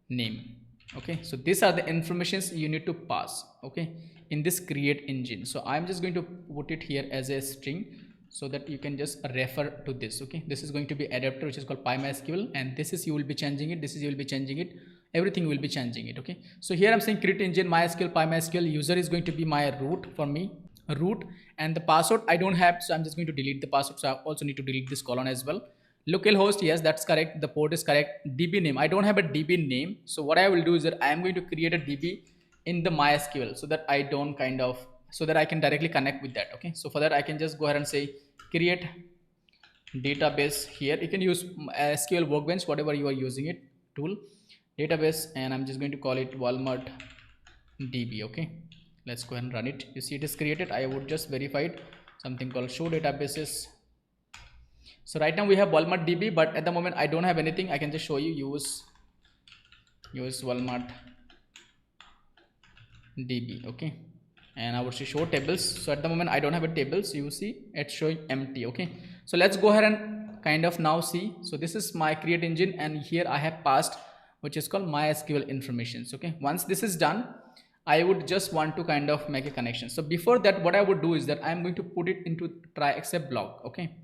name. Okay, so these are the informations you need to pass, okay, in this create engine. So I'm just going to put it here as a string so that you can just refer to this. Okay, this is going to be adapter, which is called PyMySQL, and this is you will be changing it, this is you will be changing it, everything will be changing it. Okay, so here I'm saying create engine MySQL PyMySQL, user is going to be my root for me, root, and the password I don't have, so I'm just going to delete the password. So I also need to delete this column as well. Localhost, yes, that's correct, the port is correct. DB name, I don't have a DB name, so what I will do is that I am going to create a DB in the MySQL so that I don't kind of, so that I can directly connect with that. Okay, so for that I can just go ahead and say create database. Here you can use SQL Workbench, whatever you are using it, tool, database, and I'm just going to call it Walmart DB. Okay, let's go ahead and run it. You see it is created. I would just verify it, something called show databases. So right now we have Walmart DB, but at the moment I don't have anything. I can just show you, use Walmart DB. Okay, and I would say show tables. So at the moment I don't have a table, so you see it's showing empty. Okay, so let's go ahead and kind of now see. So this is my create engine, and here I have passed, which is called MySQL informations. Okay, once this is done, I would just want to kind of make a connection. So before that, what I would do is that I'm going to put it into try except block. Okay,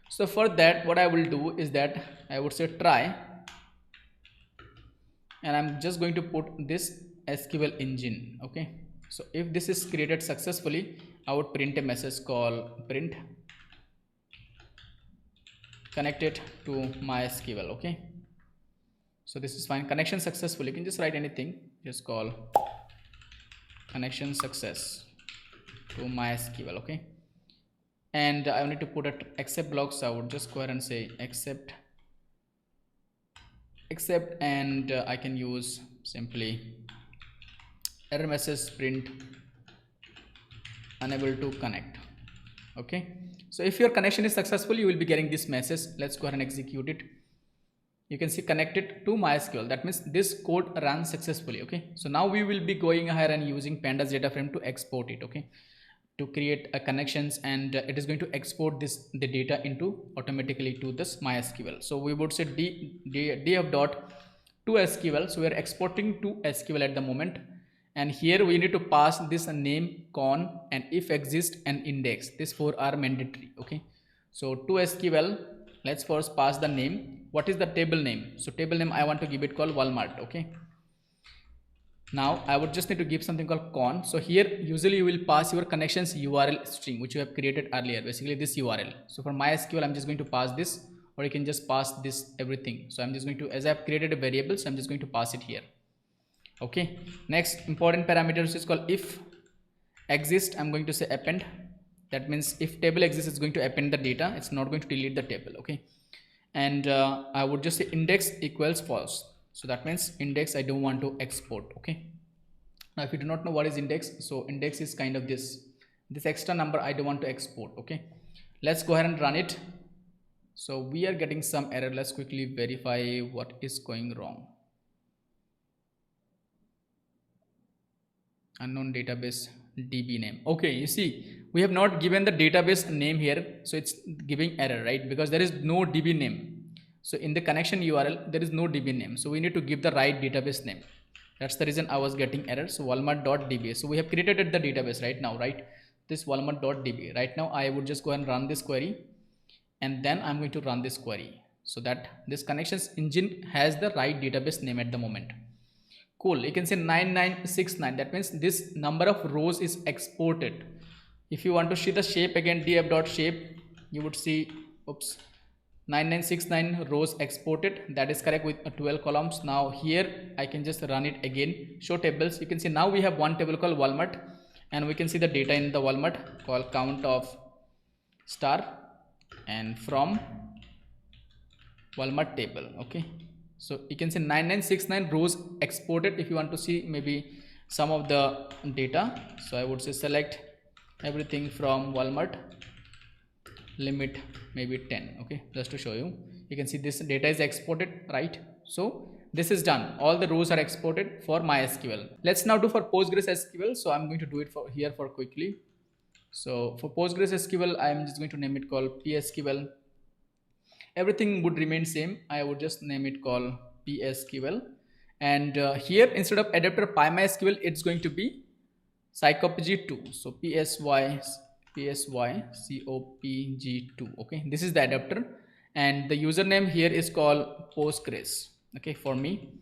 so for that, what I will do is that I would say try, and I'm just going to put this SQL engine. Okay, so if this is created successfully, I would print a message called print connected to MySQL. Okay, so this is fine, connection successful. You can just write anything, just call connection success to MySQL. Okay, and I need to put a except block, so I would just go ahead and say except, and I can use simply error message print unable to connect. Okay, so if your connection is successful, you will be getting this message. Let's go ahead and execute it. You can see connected to MySQL. That means this code runs successfully. Okay, so now we will be going ahead and using Pandas data frame to export it. Okay, to create a connections, and it is going to export the data into automatically to this MySQL. So we would say df dot to SQL. So we are exporting to SQL at the moment, and here we need to pass this name, con, and if exist, and index. These four are mandatory. Okay, so to SQL, let's first pass the name. What is the table name? So table name I want to give it called Walmart. Okay, now I would just need to give something called con. So here usually you will pass your connections URL string, which you have created earlier, basically this URL. So for MySQL, I'm just going to pass this, or you can just pass this everything. So I'm just going to, as I've created a variable, so I'm just going to pass it here. Okay, next important parameters is called if exist. I'm going to say append. That means if table exists, it's going to append the data, it's not going to delete the table. Okay, and I would just say index equals false. So that means index I don't want to export. Okay, now if you do not know what is index, so index is kind of this extra number I don't want to export. Okay, let's go ahead and run it. So we are getting some error. Let's quickly verify what is going wrong. Unknown database DB name. Okay, you see we have not given the database name here, so it's giving error, right? Because there is no DB name. So in the connection URL, there is no DB name. So we need to give the right database name. That's the reason I was getting error. So Walmart.db. So we have created the database right now, right? This Walmart.db. Right now I would just go and run this query, and then I'm going to run this query so that this connections engine has the right database name at the moment. Cool, you can say 9969. That means this number of rows is exported. If you want to see the shape again, df.shape, you would see, oops, 9969 rows exported. That is correct with 12 columns. Now here I can just run it again, show tables. You can see now we have one table called Walmart, and we can see the data in the Walmart called count of star and from Walmart table. Okay, so you can see 9969 rows exported. If you want to see maybe some of the data, so I would say select everything from Walmart, limit maybe 10. Okay, just to show you, you can see this data is exported, right? So this is done, all the rows are exported for MySQL. Let's now do for PostgreSQL. So I'm going to do it for here for quickly. So for PostgreSQL, I'm just going to name it called PSQL. Everything would remain same. I would just name it called PSQL, and here instead of adapter PyMySQL, it's going to be psychopg2. So psycopg2. Okay, this is the adapter, and the username here is called Postgres. Okay, for me,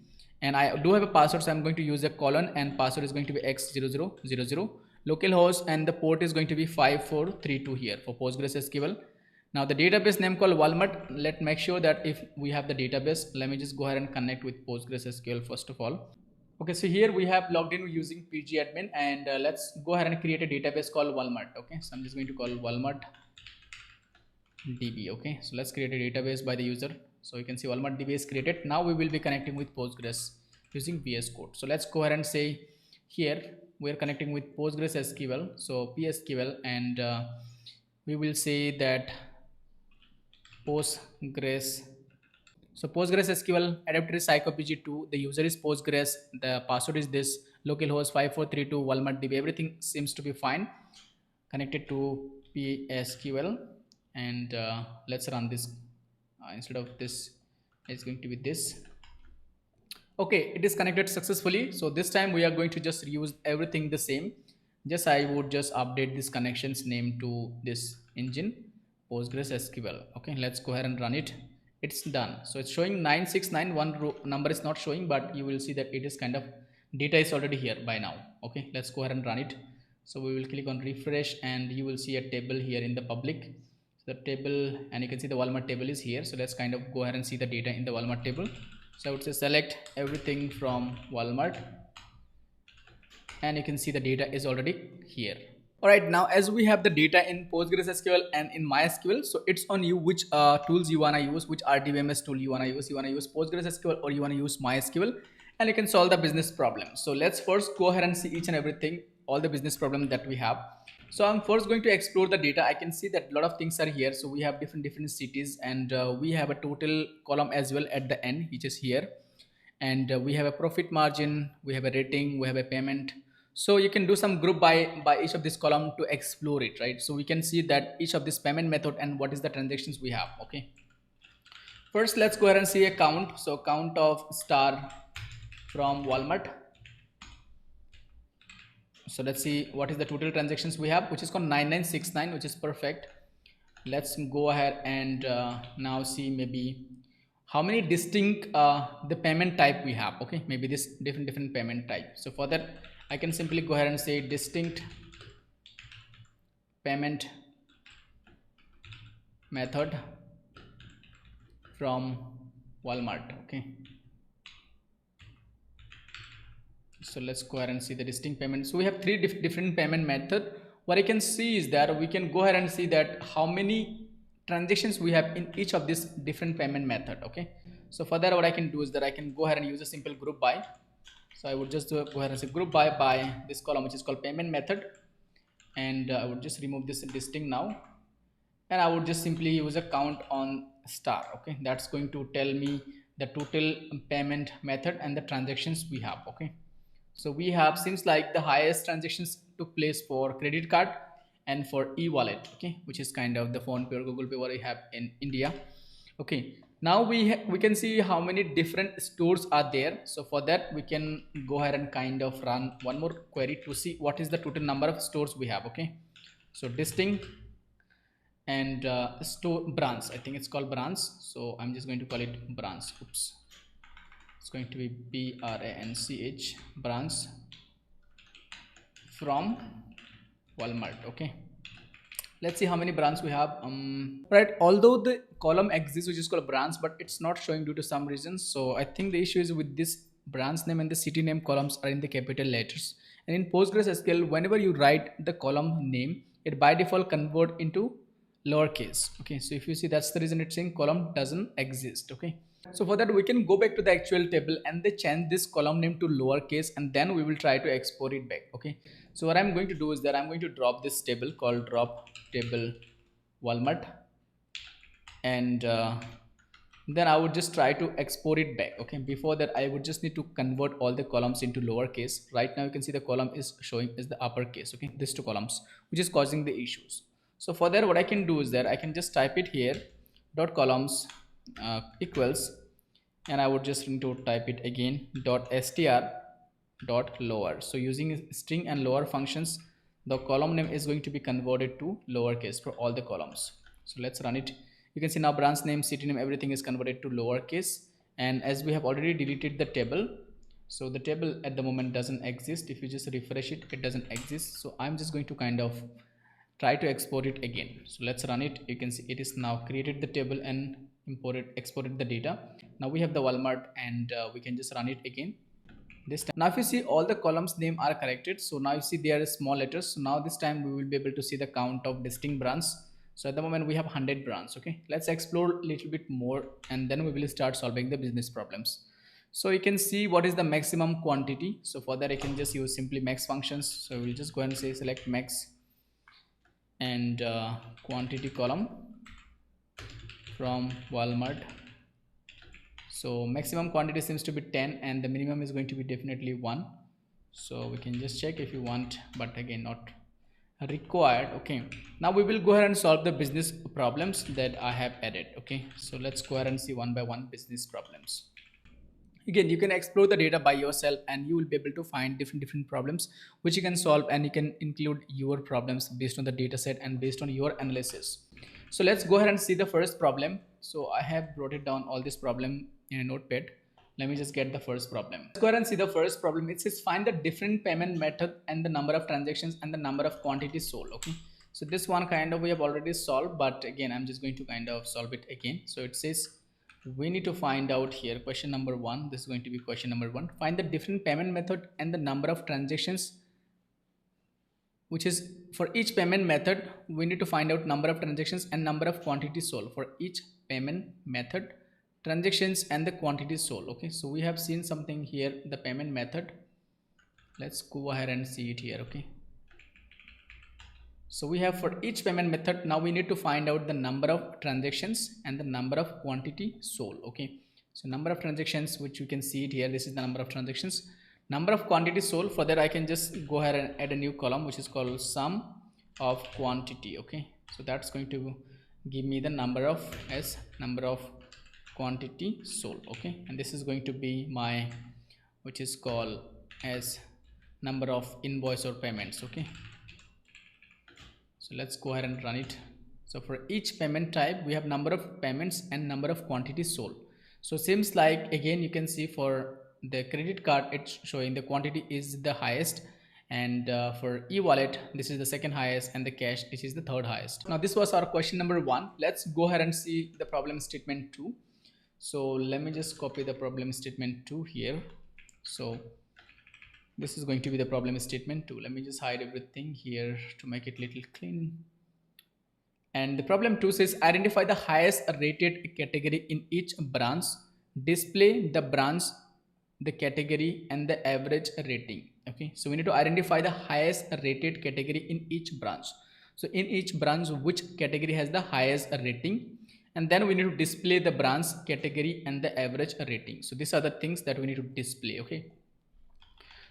and I do have a password, so I'm going to use a colon, and password is going to be x0000, localhost, and the port is going to be 5432 here for PostgreSQL. Now the database name called Walmart. Let's make sure that if we have the database, let me just go ahead and connect with PostgreSQL first of all. Okay, so here we have logged in using pgadmin, and let's go ahead and create a database called Walmart. Okay, so I'm just going to call Walmart DB. Okay, so let's create a database by the user. So you can see Walmart DB is created. Now we will be connecting with Postgres using VS Code. So let's go ahead and say here we are connecting with PostgreSQL. So PSQL, and we will say that Postgres. So PostgreSQL adapter is psychopg2. The user is Postgres. The password is this, localhost 5432 Walmart DB. Everything seems to be fine. Connected to PSQL, and let's run this. Instead of this, it's going to be this. Okay, it is connected successfully. So this time we are going to just reuse everything the same. Just I would just update this connections name to this engine PostgreSQL. Okay, let's go ahead and run it. It's done. So it's showing 9691 row number is not showing, but you will see that it is kind of data is already here by now. Okay, let's go ahead and run it. So we will click on refresh, and you will see a table here in the public. So the table, and you can see the Walmart table is here. So let's kind of go ahead and see the data in the Walmart table. So I would say select everything from Walmart, and you can see the data is already here. All right, now as we have the data in PostgreSQL and in MySQL, so it's on you which tools you want to use, which RDBMS tool you want to use. You want to use PostgreSQL or you want to use MySQL, and you can solve the business problem. So let's first go ahead and see each and everything, all the business problem that we have. So I'm first going to explore the data. I can see that a lot of things are here. So we have different cities, and we have a total column as well at the end, which is here, and we have a profit margin, we have a rating, we have a payment. So you can do some group by each of this column to explore it, right? So we can see that each of this payment method and what is the transactions we have. Okay, first let's go ahead and see a count. So count of star from Walmart. So let's see what is the total transactions we have, which is called 9969, which is perfect. Let's go ahead and now see maybe how many distinct the payment type we have. Okay, maybe this different payment type. So for that I can simply go ahead and say distinct payment method from Walmart. Okay, so let's go ahead and see the distinct payment. So we have three different payment method. What I can see is that we can go ahead and see that how many transactions we have in each of this different payment method. Okay, so for that what I can do is that I can go ahead and use a simple group by. So I would just go ahead and say group by this column, which is called payment method, and I would just remove this distinct now, and I would just simply use a count on star. Okay, that's going to tell me the total payment method and the transactions we have. Okay, so we have, seems like the highest transactions took place for credit card and for e-wallet. Okay, which is kind of the phone pay or Google Pay what I have in India. Okay, now we can see how many different stores are there. So for that we can go ahead and kind of run one more query to see what is the total number of stores we have. Okay, so distinct and store branch, I think it's called branch, so I'm just going to call it branch. Oops, it's going to be branch, branch from Walmart. Okay, Let's see how many branches we have. Right, although the column exists which is called branch, but it's not showing due to some reasons. So I think the issue is with this branch name and the city name columns are in the capital letters. And in PostgreSQL, whenever you write the column name, it by default convert into lowercase. Okay, so if you see, that's the reason it's saying column doesn't exist. Okay, so for that we can go back to the actual table and they change this column name to lowercase, and then we will try to export it back. Okay, so what I'm going to do is that I'm going to drop this table called drop table Walmart, and then I would just try to export it back. Okay, before that I would just need to convert all the columns into lowercase. Right now you can see the column is showing is the uppercase. Okay, these two columns, which is causing the issues. So for that what I can do is that I can just type it here, dot columns equals, and I would just need to type it again, dot str dot lower. So using string and lower functions, the column name is going to be converted to lowercase for all the columns. So let's run it. You can see now branch name, city name, everything is converted to lowercase. And as we have already deleted the table, so the table at the moment doesn't exist. If you just refresh it, it doesn't exist. So I'm just going to kind of try to export it again. So let's run it. You can see it is now created the table and exported the data. Now we have the Walmart, and we can just run it again this time. Now if you see, all the columns name are corrected. So now you see there are small letters. So now this time we will be able to see the count of distinct branches. So at the moment we have 100 branches. Okay, let's explore a little bit more, and then we will start solving the business problems. So you can see what is the maximum quantity. So for that I can just use simply max functions. So we'll just go and say select max and quantity column from Walmart. So maximum quantity seems to be 10 and the minimum is going to be definitely 1. So we can just check if you want, but again not required. Okay, now we will go ahead and solve the business problems that I have added. Okay, so let's go ahead and see one by one business problems. Again, you can explore the data by yourself and you will be able to find different problems which you can solve, and you can include your problems based on the data set and based on your analysis. So let's go ahead and see the first problem. So I have brought it down all this problem in a notepad. Let me just get the first problem. Let's go ahead and see the first problem. It says find the different payment method and the number of transactions and the number of quantities sold. Okay, so this one kind of we have already solved, but again I'm just going to kind of solve it again. So it says we need to find out here question number 1. This is going to be question number 1. Find the different payment method and the number of transactions, which is for each payment method we need to find out number of transactions and number of quantities sold for each payment method, transactions and the quantities sold. Okay, so we have seen something here, the payment method. Let's go ahead and see it here. Okay, so we have for each payment method, now we need to find out the number of transactions and the number of quantity sold. Okay, so number of transactions, which you can see it here, this is the number of transactions. Number of quantity sold, for that I can just go ahead and add a new column which is called sum of quantity. Okay, so that's going to give me the number of quantity sold. Okay, and this is going to be my, which is called as number of invoice or payments. Okay, so let's go ahead and run it. So for each payment type we have number of payments and number of quantities sold. So seems like again you can see for the credit card it's showing the quantity is the highest, and for e-wallet this is the second highest, and the cash this is the third highest. Now this was our question number 1. Let's go ahead and see the problem statement 2. So let me just copy the problem statement 2 here. So this is going to be the problem statement 2. Let me just hide everything here to make it little clean. And the problem 2 says identify the highest rated category in each branch, display the branch, the category and the average rating. Okay, so we need to identify the highest rated category in each branch. So in each branch which category has the highest rating, and then we need to display the branch, category and the average rating. So these are the things that we need to display. Okay,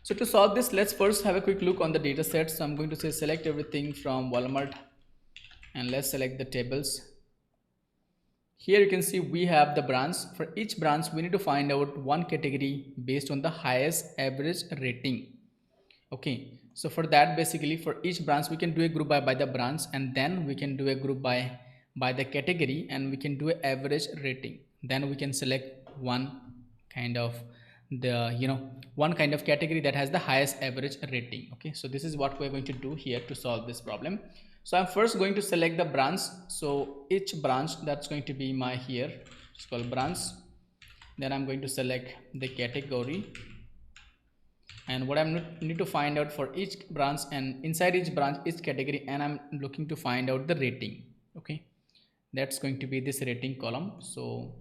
so to solve this, let's first have a quick look on the data set. So I'm going to say select everything from Walmart and let's select the tables. Here you can see we have the branch. For each branch we need to find out one category based on the highest average rating. Okay, so for that basically for each branch we can do a group by the branch, and then we can do a group by the category, and we can do an average rating. Then we can select one kind of one kind of category that has the highest average rating. Okay, so this is what we're going to do here to solve this problem. So I'm first going to select the branch. So each branch, that's going to be my here, it's called branch. Then I'm going to select the category, and what I'm need to find out for each branch, and inside each branch, each category, and I'm looking to find out the rating. Okay, that's going to be this rating column. So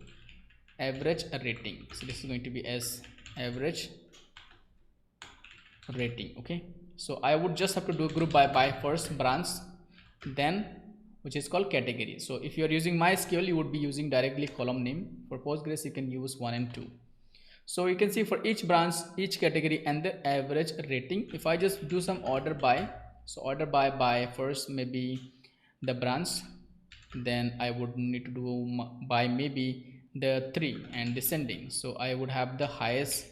average rating, so this is going to be as average rating. Okay, so I would just have to do group by first branch, then which is called category. So if you are using MySQL, you would be using directly column name. For Postgres, you can use 1 and 2. So you can see for each branch, each category, and the average rating. If I just do some order by, so order by first maybe the branch, then I would need to do by maybe the 3 and descending. So I would have the highest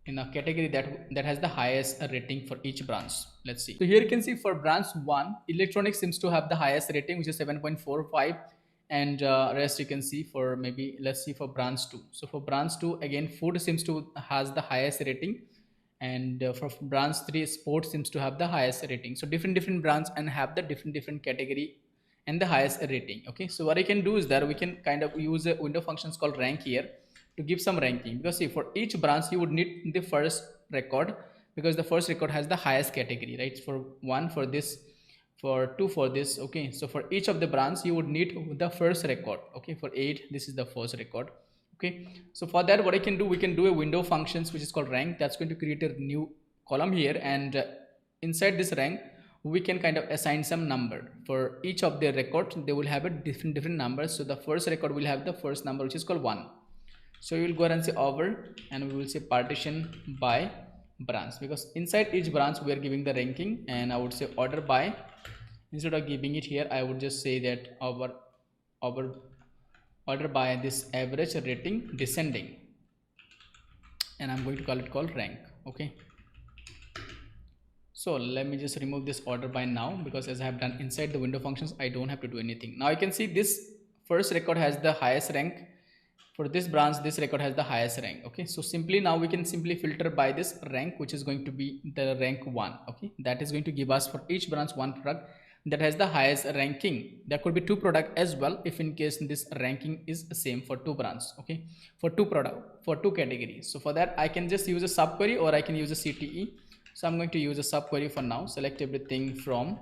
in a category that has the highest rating for each branch. Let's see. So here you can see for branch 1, electronics seems to have the highest rating, which is 7.45, and rest you can see for maybe, let's see for branch 2. So for branch 2, again food seems to has the highest rating, and for branch 3, sports seems to have the highest rating. So different branch and have the different category and the highest rating. Okay, so what I can do is that we can kind of use a window functions called rank here to give some ranking, because see, for each branch you would need the first record, because the first record has the highest category, right? For 1 for this, for 2 for this. Okay, so for each of the branch you would need the first record. Okay, for 8, this is the first record. Okay, so for that, what I can do, we can do a window functions which is called rank. That's going to create a new column here, and inside this rank we can kind of assign some number for each of the records. They will have a different numbers. So the first record will have the first number, which is called 1. So you will go ahead and say over, and we will say partition by branch, because inside each branch we are giving the ranking, and I would say order by. Instead of giving it here, I would just say that our order by this average rating descending, and I'm going to call it called rank. Okay, so let me just remove this order by now, because as I have done inside the window functions, I don't have to do anything. Now you can see this first record has the highest rank. For this branch, this record has the highest rank. Okay, so simply now we can simply filter by this rank, which is going to be the rank 1. Okay, that is going to give us for each branch one product that has the highest ranking. There could be 2 product as well, if in case this ranking is the same for 2 branches. Okay, for 2 product, for 2 categories. So for that, I can just use a subquery, or I can use a CTE. So I'm going to use a subquery for now. Select everything from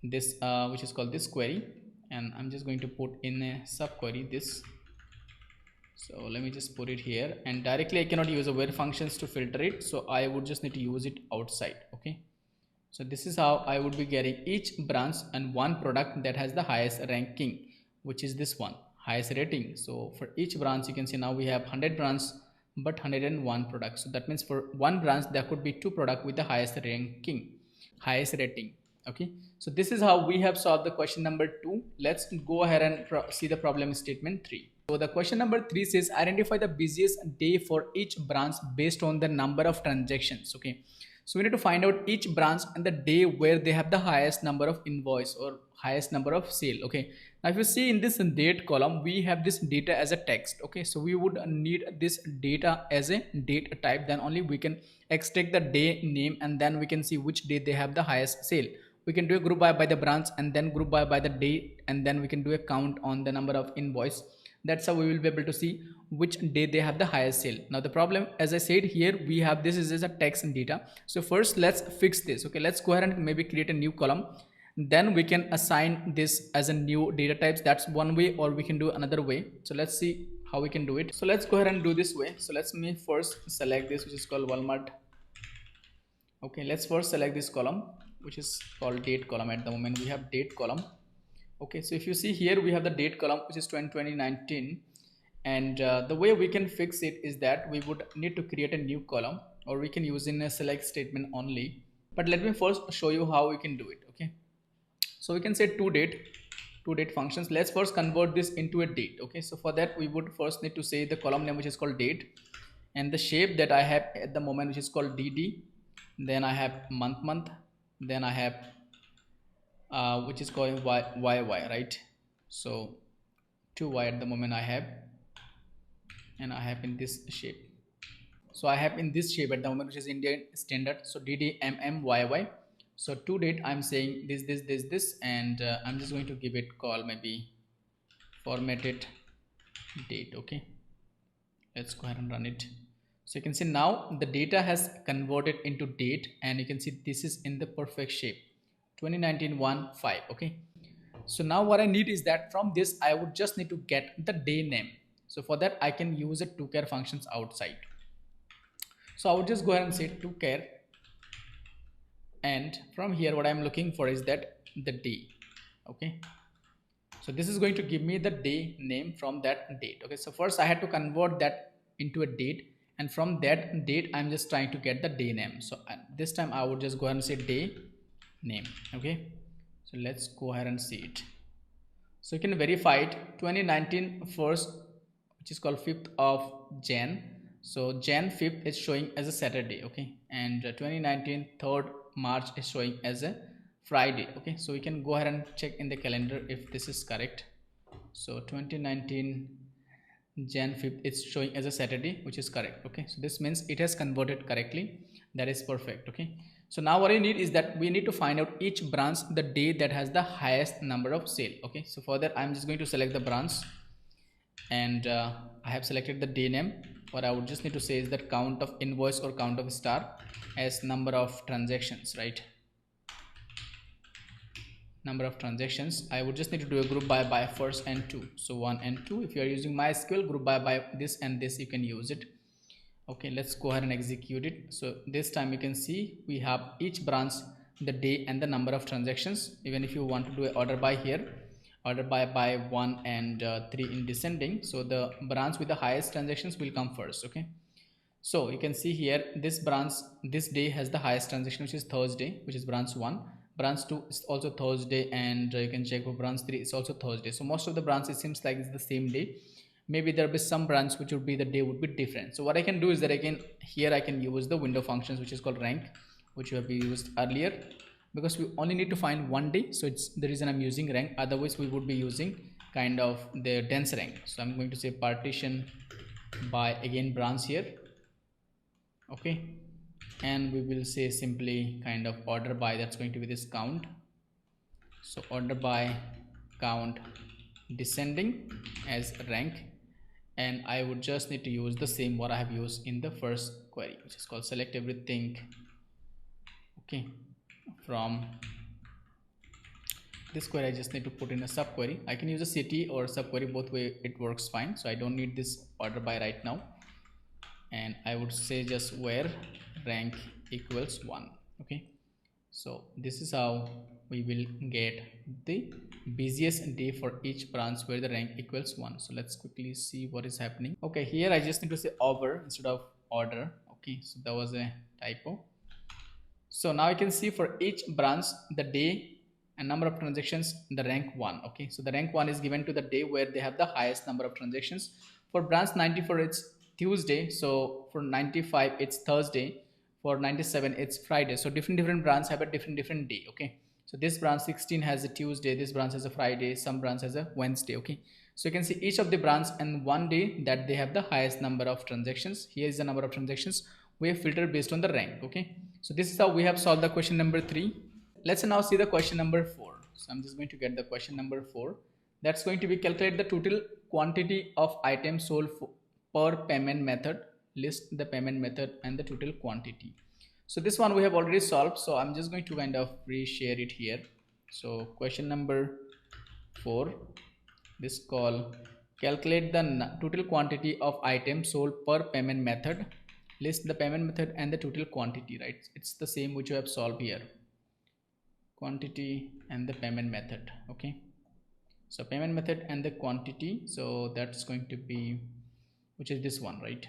this which is called this query, and I'm just going to put in a subquery this. So let me just put it here, and directly I cannot use a where functions to filter it, so I would just need to use it outside. Okay, so this is how I would be getting each branch and one product that has the highest ranking, which is this one, highest rating. So for each branch, you can see now we have 100 branches but 101 products. So that means for one branch there could be 2 products with the highest ranking, highest rating. Okay, so this is how we have solved the question number 2. Let's go ahead and see the problem statement 3. So the question number 3 says identify the busiest day for each branch based on the number of transactions. Okay, so we need to find out each branch and the day where they have the highest number of invoice or highest number of sale. Okay, now if you see in this date column, we have this data as a text. Okay, so we would need this data as a date type, then only we can extract the day name, and then we can see which day they have the highest sale. We can do a group by the branch, and then group by the date, and then we can do a count on the number of invoice. That's how we will be able to see which day they have the highest sale. Now the problem, as I said here, we have this is a text and data. So first let's fix this. Okay, let's go ahead and maybe create a new column, then we can assign this as a new data types. That's one way, or we can do another way. So let's see how we can do it. So let's go ahead and do this way. So let's me first select this, which is called Walmart. Okay, let's first select this column, which is called date column. At the moment we have date column. Okay, so if you see here, we have the date column, which is 2019, and the way we can fix it is that we would need to create a new column, or we can use in a select statement only. But let me first show you how we can do it. Okay, so we can say to date functions. Let's first convert this into a date. Okay, so for that we would first need to say the column name, which is called date, and the shape that I have at the moment, which is called DD. Then I have month, then I have which is called YY, right? So 2Y at the moment I have, and I have in this shape. So I have in this shape at the moment, which is Indian standard. So DD MM YY. So to date I'm saying this, and I'm just going to give it call maybe formatted date. Okay, let's go ahead and run it. So you can see now the data has converted into date, and you can see this is in the perfect shape, 2019 1/5. Okay, so now what I need is that from this I would just need to get the day name. So for that I can use a toChar functions outside. So I would just go ahead and say toChar, and from here what I'm looking for is that the day. Okay, so this is going to give me the day name from that date. Okay, so first I had to convert that into a date, and from that date I'm just trying to get the day name. So this time I would just go ahead and say day name. Okay, so let's go ahead and see it. So you can verify it, 2019 first, which is called 5th of Jan. So Jan 5th is showing as a Saturday. Okay, and 2019 3rd March is showing as a Friday. Okay, so we can go ahead and check in the calendar if this is correct. So 2019 Jan 5th it's showing as a Saturday, which is correct. Okay, so this means it has converted correctly. That is perfect. Okay, so now what you need is that we need to find out each branch the day that has the highest number of sale. Okay, so for that I'm just going to select the branch, and I have selected the day name. What I would just need to say is that count of invoice or count of star as number of transactions, right? Number of transactions. I would just need to do a group by first and two. So 1 and 2. If you are using MySQL, group by this and this, you can use it. Okay, let's go ahead and execute it. So this time you can see we have each branch the day and the number of transactions. Even if you want to do an order by here, order by 1 and 3 in descending, so the branch with the highest transactions will come first. Okay, so you can see here this branch this day has the highest transaction, which is Thursday, which is branch 1. Branch 2 is also Thursday, and you can check for branch 3 is also Thursday. So most of the branches seems like it's the same day. Maybe there'll be some branch which would be the day would be different. So what I can do is that I can use the window functions, which is called rank, which we have used earlier, because we only need to find one day. So it's the reason I'm using rank. Otherwise we would be using kind of the dense rank. So I'm going to say partition by again branch here. Okay, and we will say simply kind of order by, that's going to be this count. So order by count descending as rank, and I would just need to use the same what I have used in the first query, which is called select everything. Okay, from this query I just need to put in a subquery. I can use a city or subquery, both way it works fine. So I don't need this order by right now, and I would say just where rank equals 1. Okay, so this is how we will get the busiest day for each branch where the rank equals 1. So let's quickly see what is happening. Okay, here I just need to say over instead of order. Okay, so that was a typo. So now you can see for each branch the day and number of transactions in the rank 1. Okay, so the rank 1 is given to the day where they have the highest number of transactions. For branch 94 it's Tuesday, so for 95 it's Thursday, for 97 it's Friday. So different branches have a different day. Okay, so this branch 16 has a Tuesday, this branch has a Friday, some branch has a Wednesday. Okay, so you can see each of the branch and one day that they have the highest number of transactions. Here is the number of transactions we have filtered based on the rank. Okay, so this is how we have solved the question number 3. Let's now see the question number 4. So I'm just going to get the question number 4. That's going to be calculate the total quantity of items sold per payment method, list the payment method and the total quantity. So this one we have already solved, so I'm just going to kind of reshare it here. So question number 4, this call calculate the total quantity of items sold per payment method, list the payment method and the total quantity, right? It's the same which you have solved here, quantity and the payment method. Okay, so payment method and the quantity, so that's going to be, which is this one, right?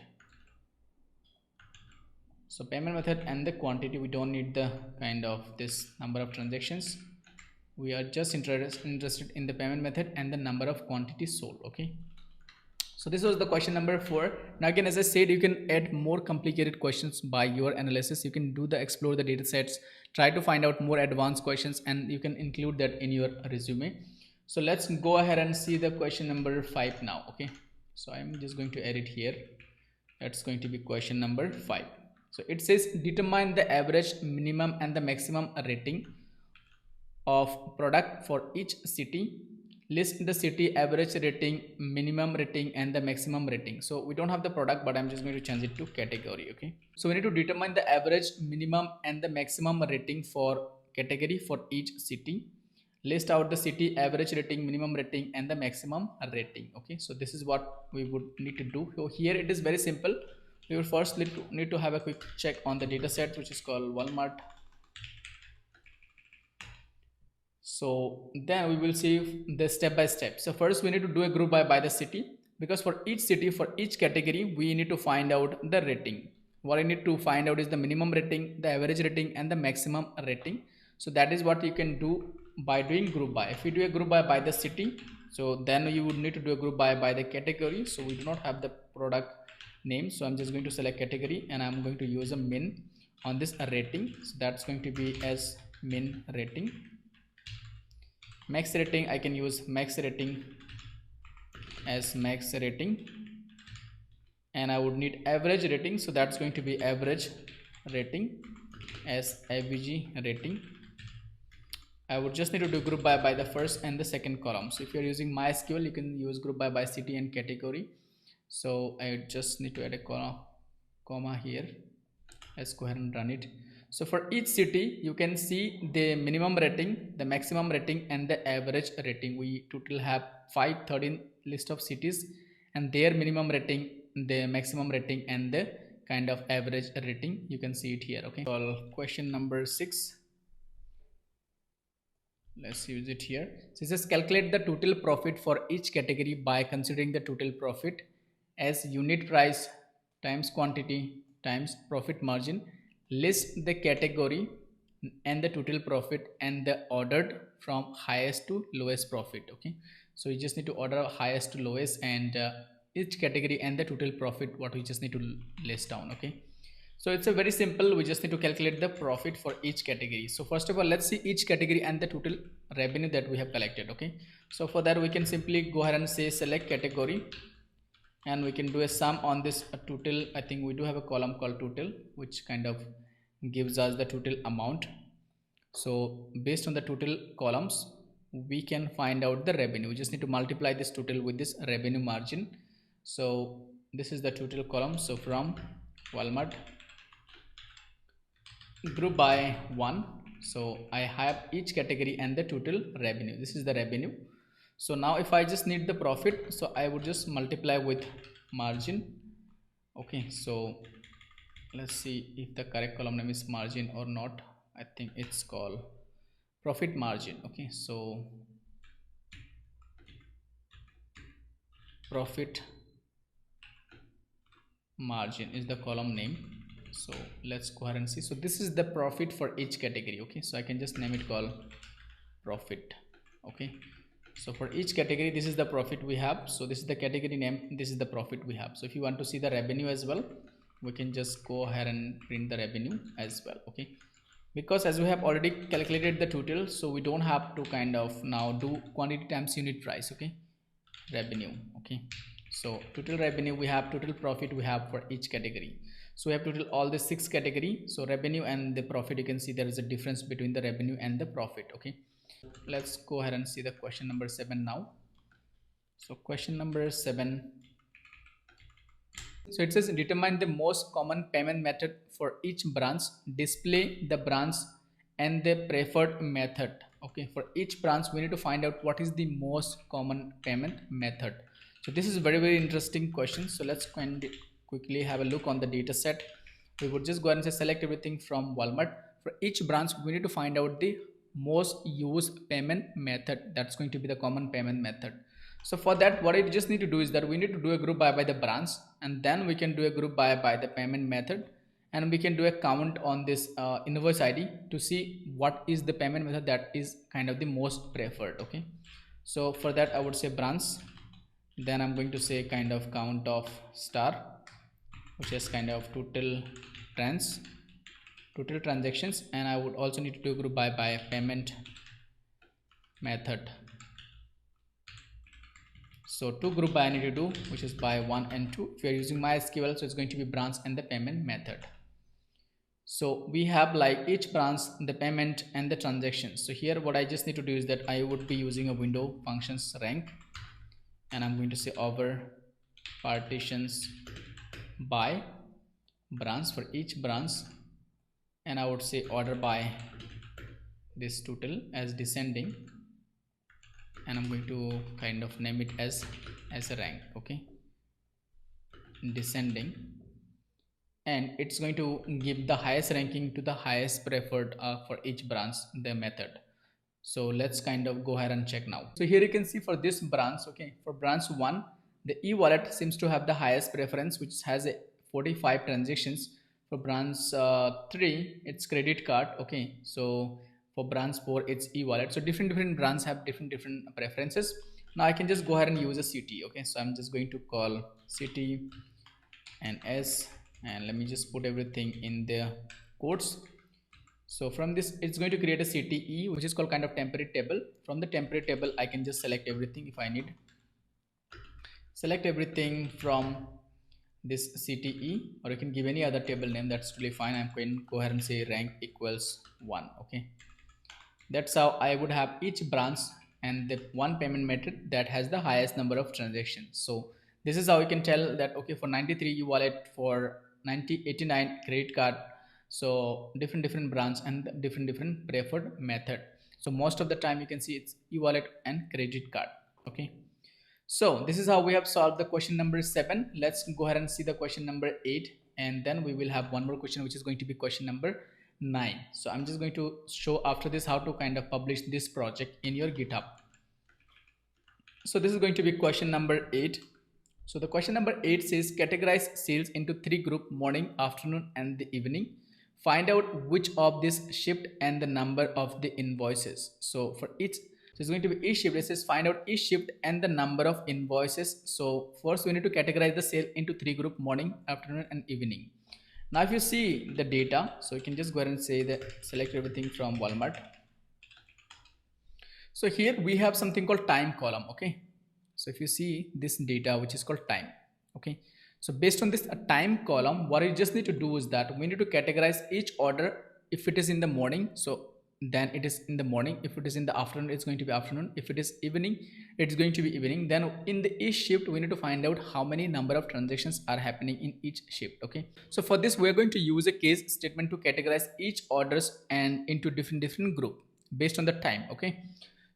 So payment method and the quantity, we don't need the kind of this number of transactions. We are just interested in the payment method and the number of quantities sold. Okay, so this was the question number 4. Now again, as I said, you can add more complicated questions by your analysis. You can do the explore the data sets, try to find out more advanced questions, and you can include that in your resume. So let's go ahead and see the question number 5 now. Okay, so I'm just going to edit here. That's going to be question number 5. So it says determine the average, minimum and the maximum rating of product for each city. List the city average rating, minimum rating and the maximum rating. So we don't have the product, but I'm just going to change it to category. Okay, so we need to determine the average, minimum and the maximum rating for category for each city. List out the city average rating, minimum rating and the maximum rating. Okay, so this is what we would need to do. So here it is very simple. We will first need to have a quick check on the data set, which is called Walmart. So then we will see the step by step. So first we need to do a group by the city, because for each city, for each category, we need to find out the rating. What I need to find out is the minimum rating, the average rating and the maximum rating. So that is what you can do by doing group by. If you do a group by the city, so then you would need to do a group by the category. So we do not have the product name, so I'm just going to select category and I'm going to use a min on this rating. So that's going to be as min rating. Max rating, I can use max rating as max rating, and I would need average rating, so that's going to be average rating as average rating. I would just need to do group by the first and the second column. So if you're using MySQL, you can use group by city and category. So I just need to add a comma here. Let's go ahead and run it. So for each city, you can see the minimum rating, the maximum rating and the average rating. We total have 13 list of cities and their minimum rating, the maximum rating and the kind of average rating. You can see it here. Okay, so question number 6. Let's use it here. So it says calculate the total profit for each category by considering the total profit as unit price times quantity times profit margin. List the category and the total profit and the ordered from highest to lowest profit. Okay, so you just need to order highest to lowest and each category and the total profit, what we just need to list down. Okay, so it's a very simple, we just need to calculate the profit for each category. So first of all, let's see each category and the total revenue that we have collected. Okay, so for that we can simply go ahead and say select category and we can do a sum on this total. I think we do have a column called total, which kind of gives us the total amount. So based on the total columns, we can find out the revenue. We just need to multiply this total with this revenue margin. So this is the total column. So from Walmart, group by 1. So I have each category and the total revenue. This is the revenue. So now if I just need the profit, so I would just multiply with margin. Okay, so let's see if the correct column name is margin or not. I think it's called profit margin. Okay, so profit margin is the column name. So let's go ahead and see. So this is the profit for each category. Okay, so I can just name it called profit. Okay, so for each category, this is the profit we have. So this is the category name, this is the profit we have. So if you want to see the revenue as well, we can just go ahead and print the revenue as well. Okay, because as we have already calculated the total, so we don't have to kind of now do quantity times unit price. Okay, revenue. Okay, so total revenue we have, total profit we have for each category. So we have total all the 6 category. So revenue and the profit, you can see there is a difference between the revenue and the profit. Okay, let's go ahead and see the question number 7 now. So question number 7, so it says determine the most common payment method for each branch, display the branch and the preferred method. Okay, for each branch we need to find out what is the most common payment method. So this is very interesting question. So let's quickly have a look on the data set. We would just go ahead and say select everything from Walmart. For each branch we need to find out the most used payment method, that's going to be the common payment method. So for that, what I just need to do is that we need to do a group by the branch, and then we can do a group by the payment method, and we can do a count on this invoice ID to see what is the payment method that is kind of the most preferred. Okay, so for that I would say branch, then I'm going to say kind of count of star, which is kind of total transactions, and I would also need to do a group by payment method. So two group by I need to do, which is by 1 and 2. If you are using MySQL, so it's going to be branch and the payment method. So we have like each branch, the payment and the transactions. So here what I just need to do is that I would be using a window functions rank, and I'm going to say over partitions by branch for each branch, and I would say order by this total as descending, and I'm going to kind of name it as a rank, okay, descending, and it's going to give the highest ranking to the highest preferred for each branch the method. So let's kind of go ahead and check now. So here you can see for this branch, okay, for branch 1 the e-wallet seems to have the highest preference, which has a 45 transactions. For branch 3 it's credit card, okay. So for branch 4 it's e-wallet. So different branches have different preferences. Now I can just go ahead and use a city, okay. So I'm just going to call city and s, and let me just put everything in the quotes. So from this it's going to create a CTE, which is called kind of temporary table. From the temporary table I can just select everything if I need. Select everything from this CTE, or you can give any other table name, that's totally fine. I'm going to go ahead and say rank equals 1, okay. That's how I would have each branch and the one payment method that has the highest number of transactions. So this is how you can tell that, okay, for 93 e-wallet, for 89 credit card. So different branch and different preferred method. So most of the time you can see it's e-wallet and credit card, okay. So this is how we have solved the question number 7. Let's go ahead and see the question number 8, and then we will have one more question, which is going to be question number 9. So I'm just going to show after this how to kind of publish this project in your GitHub. So this is going to be question number 8. So the question number 8 says categorize sales into 3 group: morning, afternoon and the evening. Find out which of this shipped and the number of the invoices. So for each, so it's going to be each shift. It says find out each shift and the number of invoices. So first we need to categorize the sale into 3 group: morning, afternoon and evening. Now if you see the data, so you can just go ahead and say that select everything from Walmart. So here we have something called time column, okay. So if you see this data, which is called time, okay. So based on this time column, what you just need to do is that we need to categorize each order. If it is in the morning, so then it is in the morning. If it is in the afternoon, it's going to be afternoon. If it is evening, it's going to be evening. Then in the each shift we need to find out how many number of transactions are happening in each shift, okay. So for this we are going to use a case statement to categorize each orders and into different group based on the time, okay.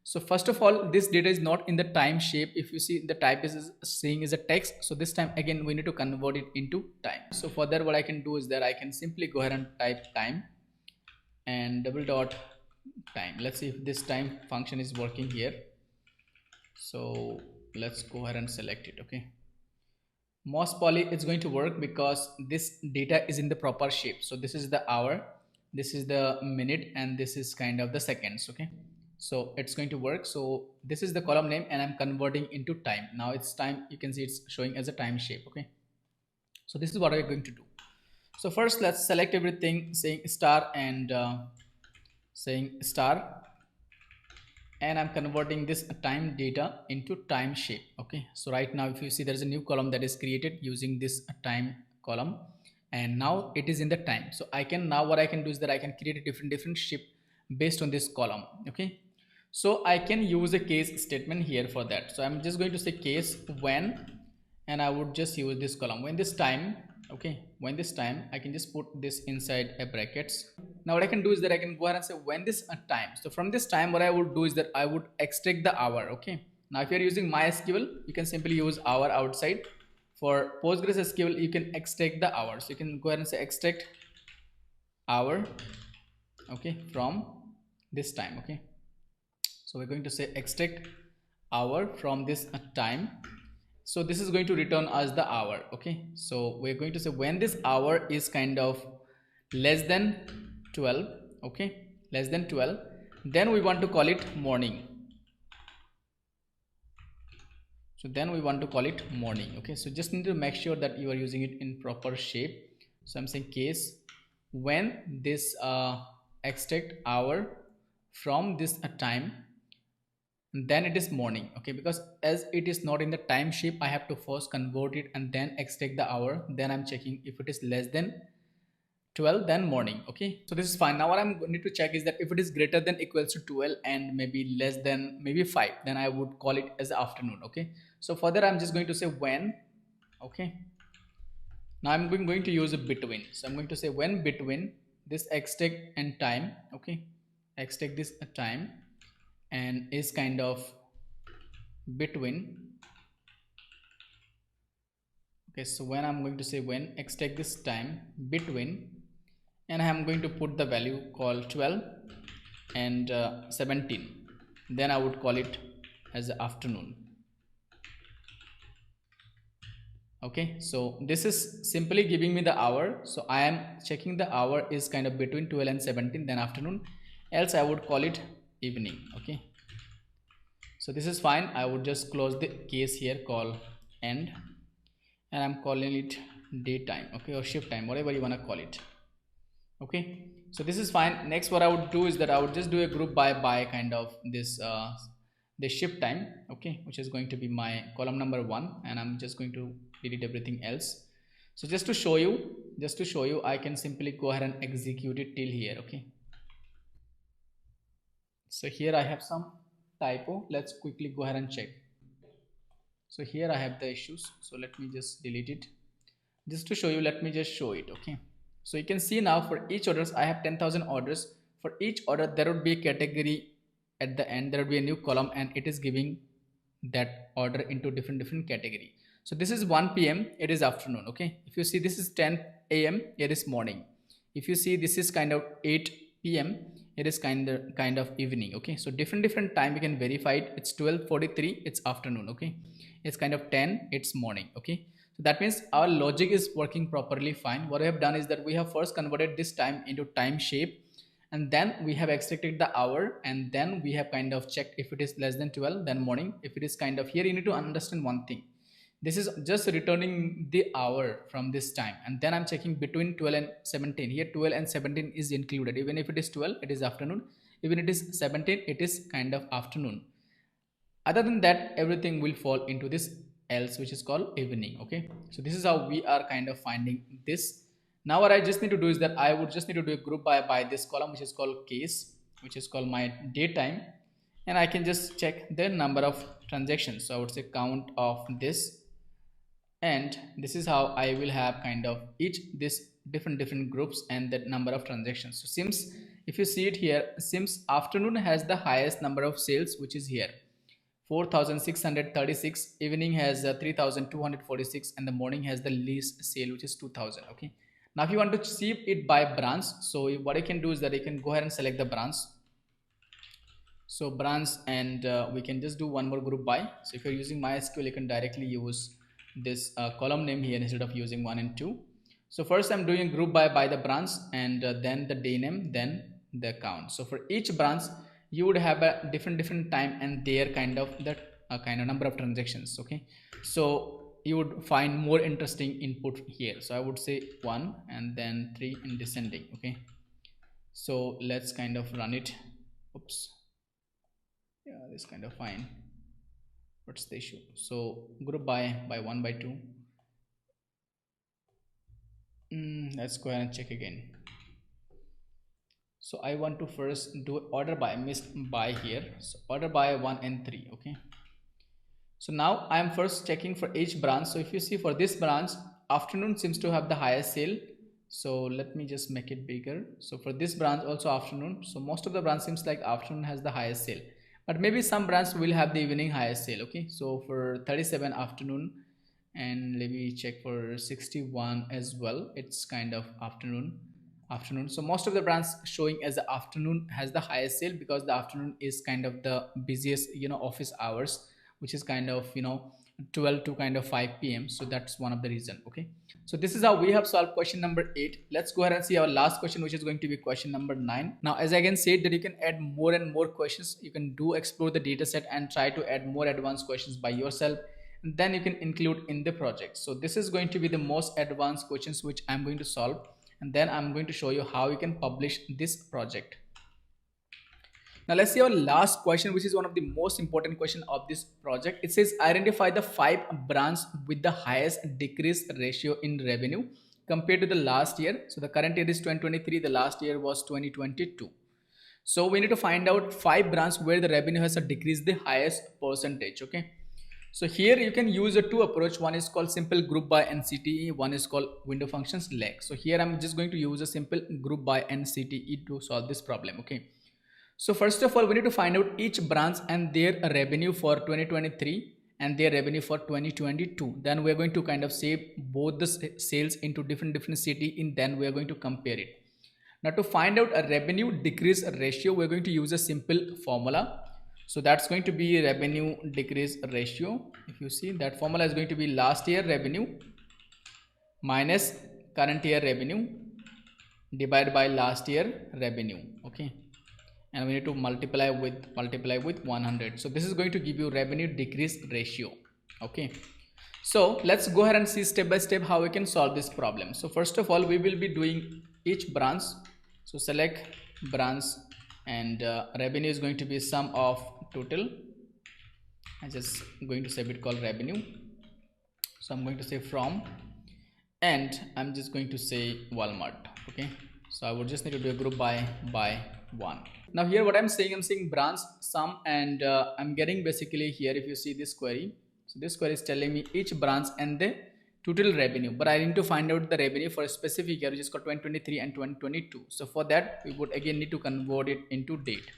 So first of all, this data is not in the time shape. If you see the type is saying is a text, so this time again we need to convert it into time. So for that what I can do is that I can simply go ahead and type time and double dot time. Let's see if this time function is working here. So let's go ahead and select it, okay. Most probably it's going to work because this data is in the proper shape. So this is the hour, this is the minute, and this is kind of the seconds, okay. So it's going to work. So this is the column name and I'm converting into time. Now it's time, you can see it's showing as a time shape, okay. So this is what we're going to do. So first let's select everything saying star and saying star, and I'm converting this time data into time shape, okay. So right now if you see there's a new column that is created using this time column, and now it is in the time. So I can, now what I can do is that I can create a different shape based on this column, okay. So I can use a case statement here for that. So I'm just going to say case when, and I would just use this column when this time, okay. When this time, I can just put this inside a brackets. Now what I can do is that I can go ahead and say when this time. So from this time what I would do is that I would extract the hour, okay. Now if you're using MySQL, you can simply use hour outside. For PostgreSQL, you can extract the hours. So you can go ahead and say extract hour, okay, from this time, okay. So we're going to say extract hour from this time. So this is going to return us the hour, okay. So we're going to say when this hour is kind of less than 12, okay, less than 12, then we want to call it morning. So then we want to call it morning, okay. So just need to make sure that you are using it in proper shape. So I'm saying case when this extract hour from this time, then it is morning, okay, because as it is not in the time shape, I have to first convert it and then extract the hour. Then I'm checking if it is less than 12 then morning. Okay, so this is fine. Now what I'm going to check is that if it is greater than equals to 12 and maybe less than maybe 5, then I would call it as afternoon. Okay, so for that I'm just going to say when. Okay, now I'm going to use a between, so I'm going to say when between this x tag and time. Okay, x tag this time and is kind of between. Okay, so when I'm going to say when x take this time between, and I'm going to put the value called 12 and 17, then I would call it as afternoon. Okay, so this is simply giving me the hour, so I am checking the hour is kind of between 12 and 17, then afternoon, else I would call it evening. Okay, so this is fine. I would just close the case here, call end, and I'm calling it daytime. Okay, or shift time, whatever you want to call it. Okay, so this is fine. Next what I would do is that I would just do a group by kind of this shift time. Okay, which is going to be my column number 1, and I'm just going to delete everything else. So just to show you I can simply go ahead and execute it till here. Okay, so here I have some typo. Let's quickly go ahead and check. So here I have the issues, so let me just delete it. Just to show you, let me just show it. Okay, so you can see now for each orders I have 10,000 orders. For each order there would be a category at the end, there would be a new column, and it is giving that order into different category. So this is 1 p.m, it is afternoon. Okay, if you see this is 10 a.m, it is morning. If you see this is kind of 8 p.m, it is kind of evening. Okay, so different time you can verify it. It's 12:43, it's afternoon. Okay, it's kind of 10, it's morning. Okay, so that means our logic is working properly fine. What we have done is that we have first converted this time into time shape, and then we have extracted the hour, and then we have kind of checked if it is less than 12 then morning. If it is kind of, here you need to understand one thing, this is just returning the hour from this time, and then I'm checking between 12 and 17. Here 12 and 17 is included. Even if it is 12, it is afternoon. Even it is 17, it is kind of afternoon. Other than that, everything will fall into this else, which is called evening. Okay, so this is how we are kind of finding this. Now what I just need to do is that I would just need to do a group by this column, which is called case, which is called my daytime, and I can just check the number of transactions. So I would say count of this, and this is how I will have kind of each this different groups and that number of transactions. So seems, if you see it here, seems afternoon has the highest number of sales, which is here 4,636. Evening has 3,246, and the morning has the least sale, which is 2,000. Okay, now if you want to see it by branch, so what I can do is that I can go ahead and select the branch. So branch, and we can just do one more group by. So if you're using MySQL, you can directly use this column name here instead of using 1 and 2. So first I'm doing group by the branch, and then the day name, then the count. So for each branch you would have a different time and their kind of that kind of number of transactions. Okay, so you would find more interesting input here. So I would say 1 and then 3 in descending. Okay, so let's kind of run it. Oops, yeah, this kind of fine. What's the issue? So group by 1 by 2. Let's go ahead and check again. So I want to first do order by, missed by here. So order by 1 and 3. Okay, so now I am first checking for each branch. So if you see for this branch, afternoon seems to have the highest sale. So let me just make it bigger. So for this branch also afternoon. So most of the branch seems like afternoon has the highest sale, but maybe some branch will have the evening highest sale. Okay, so for 37 afternoon, and let me check for 61 as well, it's kind of afternoon. So most of the brands showing as the afternoon has the highest sale, because the afternoon is kind of the busiest, office hours, which is kind of 12 to kind of 5 p.m. So that's one of the reason. Okay, so this is how we have solved question number 8. Let's go ahead and see our last question, which is going to be question number 9. Now as I can say that you can add more and more questions. You can do explore the data set and try to add more advanced questions by yourself, and then you can include in the project. So this is going to be the most advanced questions which I'm going to solve, and then I'm going to show you how you can publish this project. Now let's see our last question, which is one of the most important question of this project. It says identify the 5 brands with the highest decrease ratio in revenue compared to the last year. So the current year is 2023, the last year was 2022. So we need to find out 5 brands where the revenue has decreased the highest percentage. Okay, so here you can use a two approach. One is called simple group by NCTE, one is called window functions leg. So here I'm just going to use a simple group by NCTE to solve this problem. Okay, so first of all, we need to find out each branch and their revenue for 2023 and their revenue for 2022. Then we are going to kind of save both the sales into different city, and then we are going to compare it. Now to find out a revenue decrease ratio, we're going to use a simple formula. So that's going to be revenue decrease ratio. If you see, that formula is going to be last year revenue minus current year revenue divided by last year revenue. Okay, and we need to multiply with 100. So this is going to give you revenue decrease ratio. Okay, so let's go ahead and see step by step how we can solve this problem. So first of all, we will be doing each branch. So select branch, and revenue is going to be sum of total. I'm just going to say it called revenue. So I'm going to say from, and I'm just going to say Walmart. Okay, so I would just need to do a group by one. Now here what I'm saying branch sum, and I'm getting basically here, if you see this query, so this query is telling me each branch and the total revenue, but I need to find out the revenue for a specific year, which is called 2023 and 2022. So for that we would again need to convert it into date.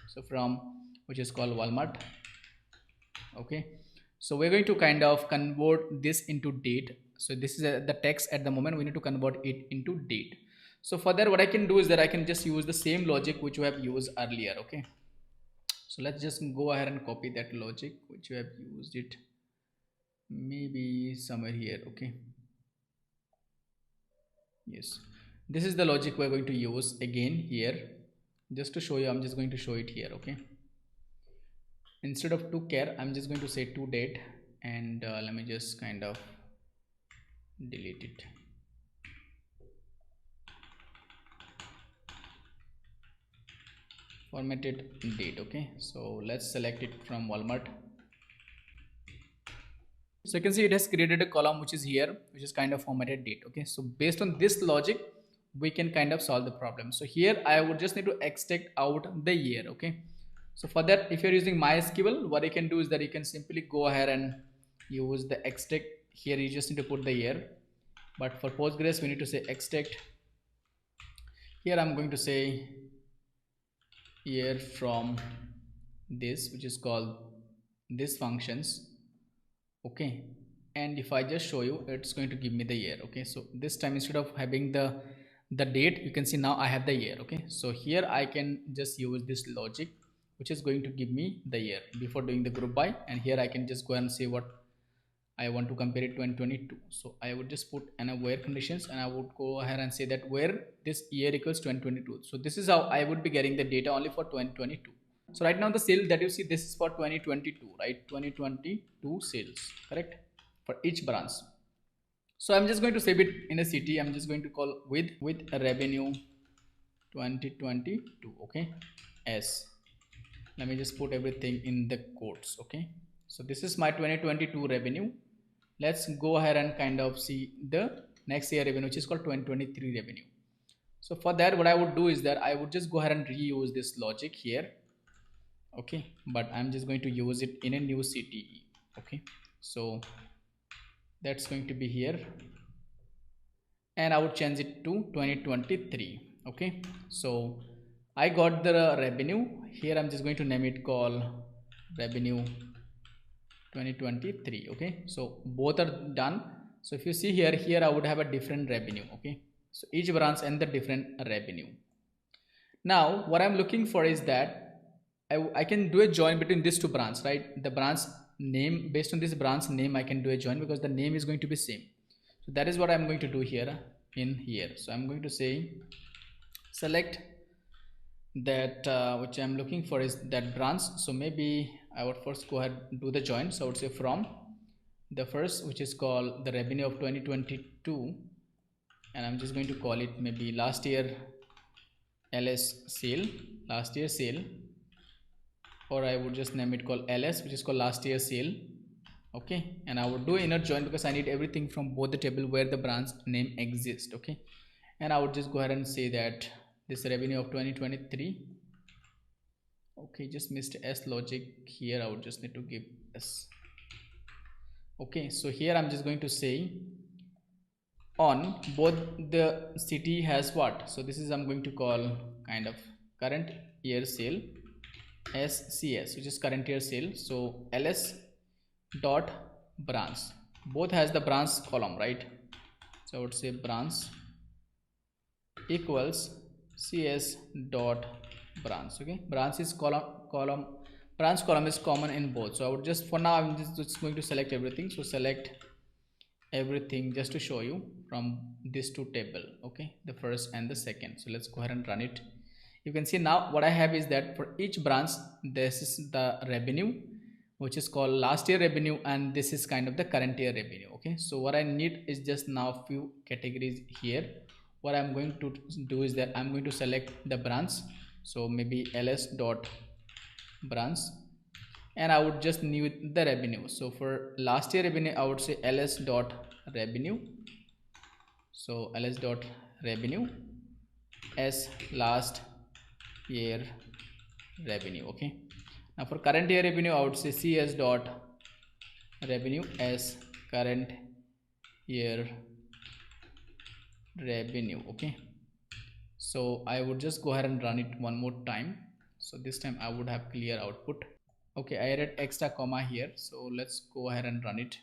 So from, which is called Walmart. Okay, so we're going to kind of convert this into date. So this is the text at the moment, we need to convert it into date. So for that what I can do is that I can just use the same logic which we have used earlier. Okay, so let's just go ahead and copy that logic which we have used it maybe somewhere here. Okay, yes, this is the logic we're going to use again here. Just to show you, I'm just going to show it here. Okay, instead of to care, I'm just going to say to date, and let me just kind of delete it. Formatted date. Okay, so let's select it from Walmart. So you can see it has created a column which is here, which is kind of formatted date. Okay, so based on this logic we can kind of solve the problem. So here I would just need to extract out the year. Okay, so for that, if you're using MySQL, what you can do is that you can simply go ahead and use the extract. Here you just need to put the year, but for Postgres we need to say extract. Here I'm going to say year from this, which is called this functions. Okay, and if I just show you, it's going to give me the year. Okay, so this time instead of having the date, you can see now I have the year. Okay, so here I can just use this logic which is going to give me the year before doing the group by, and here I can just go and say what I want to compare it 2022. So I would just put an where conditions, and I would go ahead and say that where this year equals 2022. So this is how I would be getting the data only for 2022. So right now the sale that you see, this is for 2022, right? 2022 sales, correct, for each branch. So I'm just going to save it in a city. I'm just going to call with revenue 2022. Okay, s, let me just put everything in the quotes. Okay, so this is my 2022 revenue. Let's go ahead and kind of see the next year revenue, which is called 2023 revenue. So for that what I would do is that I would just go ahead and reuse this logic here. Okay, but I'm just going to use it in a new CTE. Okay, so that's going to be here, and I would change it to 2023. Okay, so I got the revenue here. I'm just going to name it call revenue 2023. Okay, so both are done. So if you see here I would have a different revenue. Okay, so each branch and the different revenue. Now what I'm looking for is that I can do a join between these two branches, right? The branch name, based on this branch name I can do a join because the name is going to be same. So that is what I'm going to do here in here. So I'm going to say select that which I'm looking for is that branch. So maybe I would first go ahead and do the join. So I would say from the first, which is called the revenue of 2022, and I'm just going to call it maybe last year LS sale, last year sale, or I would just name it called LS, which is called last year sale. Okay, and I would do inner join because I need everything from both the table where the branch name exists. Okay, and I would just go ahead and say that this revenue of 2023. Okay, just missed S logic here. I would just need to give S. Okay, so here I'm just going to say on both the city has what, so this is I'm going to call kind of current year sale SCS, which is current year sale. So ls dot branch, both has the branch column, right? So I would say branch equals cs dot branch. Okay, branch is column branch column is common in both. So I would just, for now I'm just going to select everything. So select everything just to show you from this two table. Okay, the first and the second. So let's go ahead and run it. You can see now what I have is that for each branch this is the revenue, which is called last year revenue, and this is kind of the current year revenue. Okay, so what I need is just now few categories here. What I'm going to do is that I'm going to select the branch, so maybe ls dot branch, and I would just need the revenue. So for last year revenue I would say ls dot revenue. So ls dot revenue as last year revenue. Okay, now for current year revenue I would say cs dot revenue as current year revenue. Okay, so I would just go ahead and run it one more time. So this time I would have clear output. Okay, I added extra comma here, so let's go ahead and run it.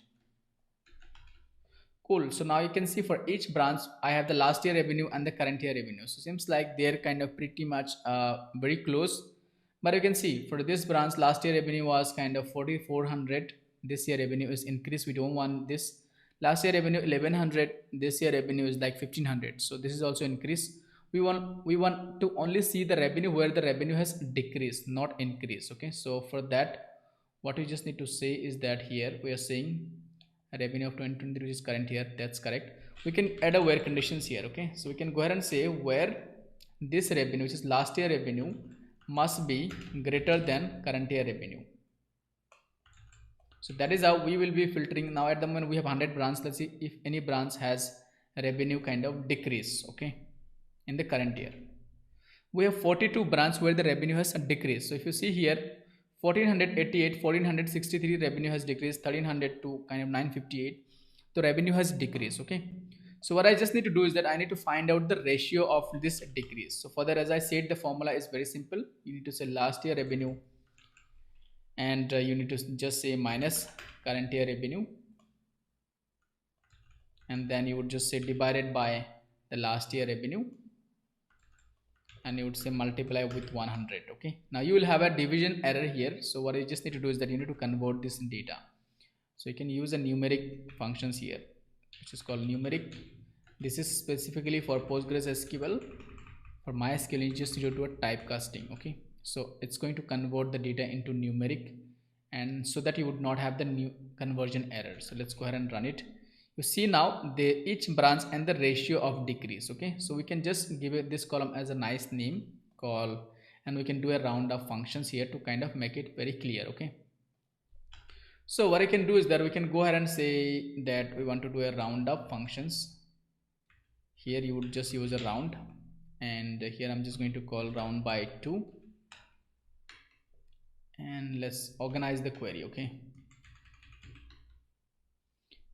Cool. So now you can see for each branch I have the last year revenue and the current year revenue. So seems like they're kind of pretty much very close. But you can see for this branch last year revenue was kind of 4400. This year revenue is increased. We don't want this. Last year revenue 1100. This year revenue is like 1500. So this is also increased. We want to only see the revenue where the revenue has decreased, not increased. Okay. So for that, what we just need to say is that here we are saying revenue of 2023, which is current year. That's correct. We can add a where conditions here. Okay, so we can go ahead and say where this revenue, which is last year revenue, must be greater than current year revenue. So that is how we will be filtering. Now at the moment we have 100 branches. Let's see if any branch has revenue kind of decrease. Okay, in the current year we have 42 branches where the revenue has decreased. So if you see here 1488, 1463 revenue has decreased, 1300 to kind of 958, the revenue has decreased. Okay, so what I just need to do is that I need to find out the ratio of this decrease. So for that, as I said, the formula is very simple. You need to say last year revenue, and you need to just say minus current year revenue, and then you would just say divided by the last year revenue, and you would say multiply with 100. Okay, now you will have a division error here. So what you just need to do is that you need to convert this in data. So you can use a numeric functions here, which is called numeric. This is specifically for PostgreSQL. For MySQL you just need to do a typecasting. Okay, so it's going to convert the data into numeric, and so that you would not have the new conversion error. So let's go ahead and run it. You see now the each branch and the ratio of decrease. Okay, so we can just give it this column as a nice name call, and we can do a round of functions here to kind of make it very clear. Okay, so what I can do is that we can go ahead and say that we want to do a round of functions. Here you would just use a round, and here I'm just going to call round by 2, and let's organize the query. Okay,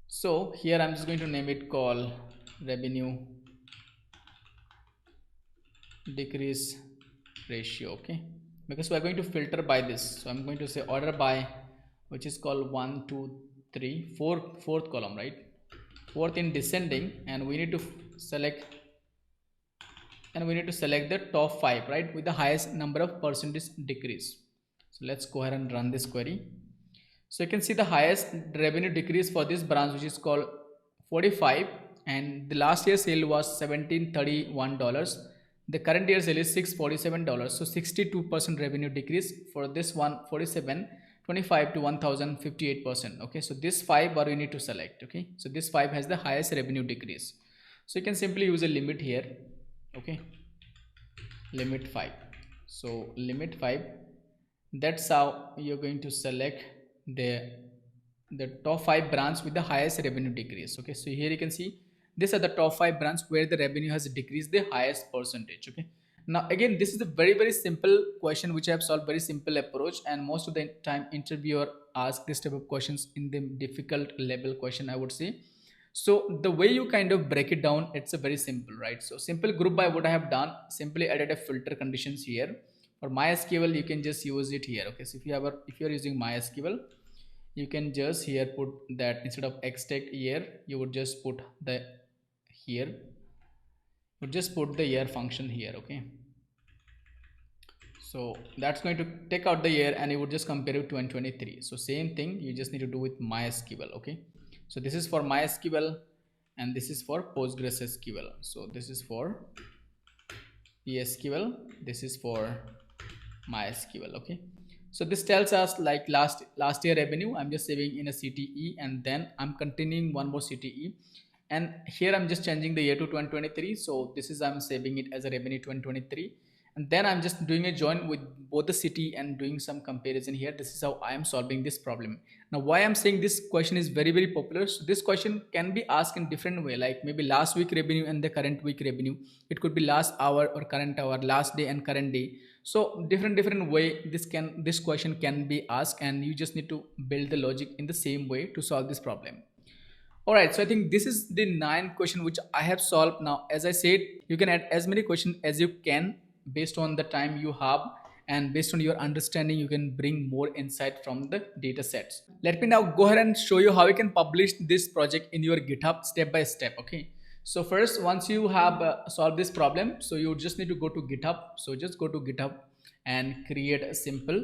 so here I'm just going to name it call revenue decrease ratio. Okay, because we're going to filter by this, so I'm going to say order by, which is called 1 2 3 4, fourth column, right? Fourth in descending, and we need to select the top 5, right, with the highest number of percentage decrease. So let's go ahead and run this query. So you can see the highest revenue decrease for this branch, which is called 45, and the last year sale was $1731. The current year sale is $647. So 62% revenue decrease for this one, 47, 25 to 1058%. Okay, so this 5 bar you need to select. Okay, so this 5 has the highest revenue decrease. So you can simply use a limit here. Okay, limit 5. So limit 5, that's how you're going to select the the top 5 brands with the highest revenue decrease. Okay, so here you can see these are the top 5 brands where the revenue has decreased the highest percentage. Okay, now again this is a very simple question which I have solved, very simple approach, and most of the time interviewer ask this type of questions in the difficult level question, I would say. So the way you kind of break it down, it's a very simple, right? So simple group by, what I have done, simply added a filter conditions here. For MySQL you can just use it here. Okay, so if you are using MySQL, you can just here put that instead of extract here, you would just put the here, you just put the year function here. Okay, so that's going to take out the year and you would just compare it to 2023. So same thing you just need to do with MySQL. Okay, so this is for MySQL and this is for PostgreSQL. So this is for PSQL, this is for MySQL. Okay, so this tells us like last year revenue, I'm just saving in a CTE and then I'm continuing one more CTE, and here I'm just changing the year to 2023. So this is, I'm saving it as a revenue 2023, and then I'm just doing a join with both the city and doing some comparison here. This is how I am solving this problem. Now why I'm saying this question is very popular, so this question can be asked in different way, like maybe last week revenue and the current week revenue, it could be last hour or current hour, last day and current day. So different way this question can be asked, and you just need to build the logic in the same way to solve this problem. All right, so I think this is the 9 question which I have solved. Now as I said, you can add as many questions as you can based on the time you have, and based on your understanding you can bring more insight from the data sets. Let me now go ahead and show you how you can publish this project in your GitHub step by step. Okay, so first, once you have solved this problem, so you just need to go to GitHub. So just go to GitHub and create a simple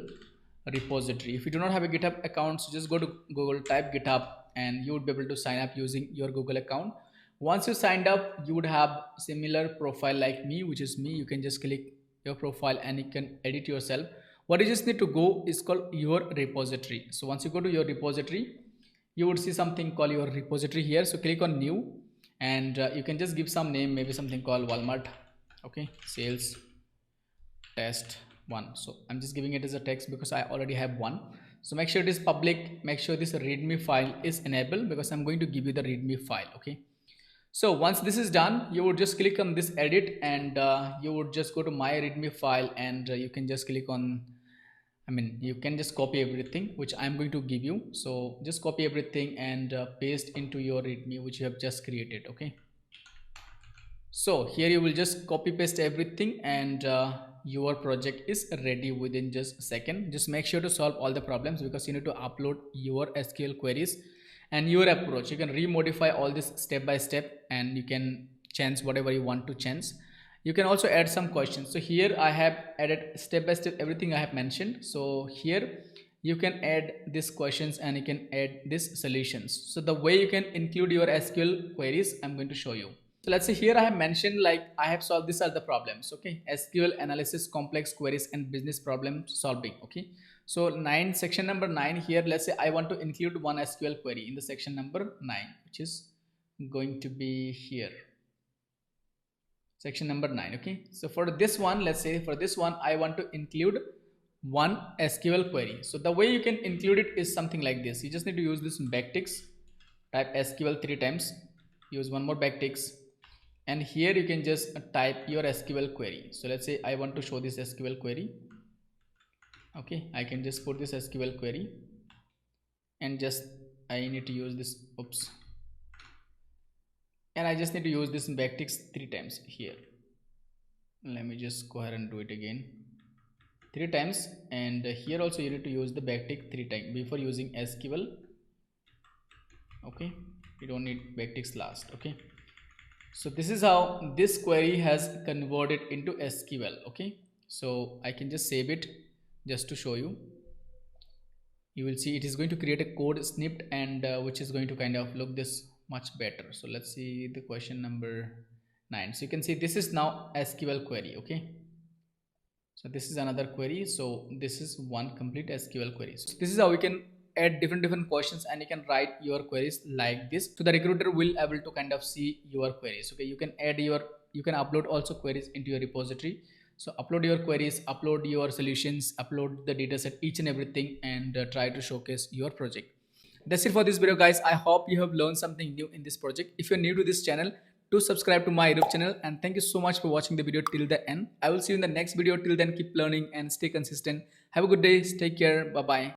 repository. If you do not have a GitHub account, so just go to Google, type GitHub, and you would be able to sign up using your Google account. Once you signed up, you would have similar profile like me, which is me. You can just click your profile and you can edit yourself. What you just need to go is called your repository. So once you go to your repository, you would see something called your repository here. So click on new, and you can just give some name, maybe something called Walmart. Okay, sales test 1. So I'm just giving it as a text because I already have one. So make sure it is public, make sure this readme file is enabled because I'm going to give you the readme file. Okay, so once this is done, you would just click on this edit, and you would just go to my readme file, and you can just click on, you can just copy everything which I'm going to give you. So just copy everything and paste into your readme which you have just created. Okay, so here you will just copy paste everything, and your project is ready within just a second. Just make sure to solve all the problems because you need to upload your SQL queries and your approach. You can remodify all this step by step, and you can change whatever you want to change. You can also add some questions. So here I have added step by step everything I have mentioned. So here you can add these questions and you can add these solutions. So the way you can include your SQL queries, I'm going to show you. So let's say here I have mentioned like I have solved, these are the problems. Okay, SQL analysis, complex queries and business problem solving. Okay, so section number 9 here, let's say I want to include one SQL query in the section number 9, which is going to be here, section number 9. Okay, so for this one, let's say for this one I want to include one SQL query. So the way you can include it is something like this. You just need to use this backticks, type SQL 3 times, use one more backticks, and here you can just type your SQL query. So let's say I want to show this SQL query. Okay, I can just put this SQL query, and just I need to use this, oops, and I just need to use this backticks 3 times here. Let me just go ahead and do it again 3 times, and here also you need to use the backtick 3 times before using SQL. Okay, you don't need backticks last. Okay, so this is how this query has converted into SQL. Okay, so I can just save it just to show you. You will see it is going to create a code snippet, and which is going to kind of look this much better. So let's see the question number 9. So you can see this is now SQL query. Okay, so this is another query. So this is one complete SQL query. So this is how we can add different questions, and you can write your queries like this. So the recruiter will able to kind of see your queries. Okay, you can add your, you can upload also queries into your repository. So upload your queries, upload your solutions, upload the dataset, each and everything, and try to showcase your project. That's it for this video, guys. I hope you have learned something new in this project. If you're new to this channel, do subscribe to my YouTube channel, and thank you so much for watching the video till the end. I will see you in the next video. Till then, keep learning and stay consistent. Have a good day. Take care. Bye bye.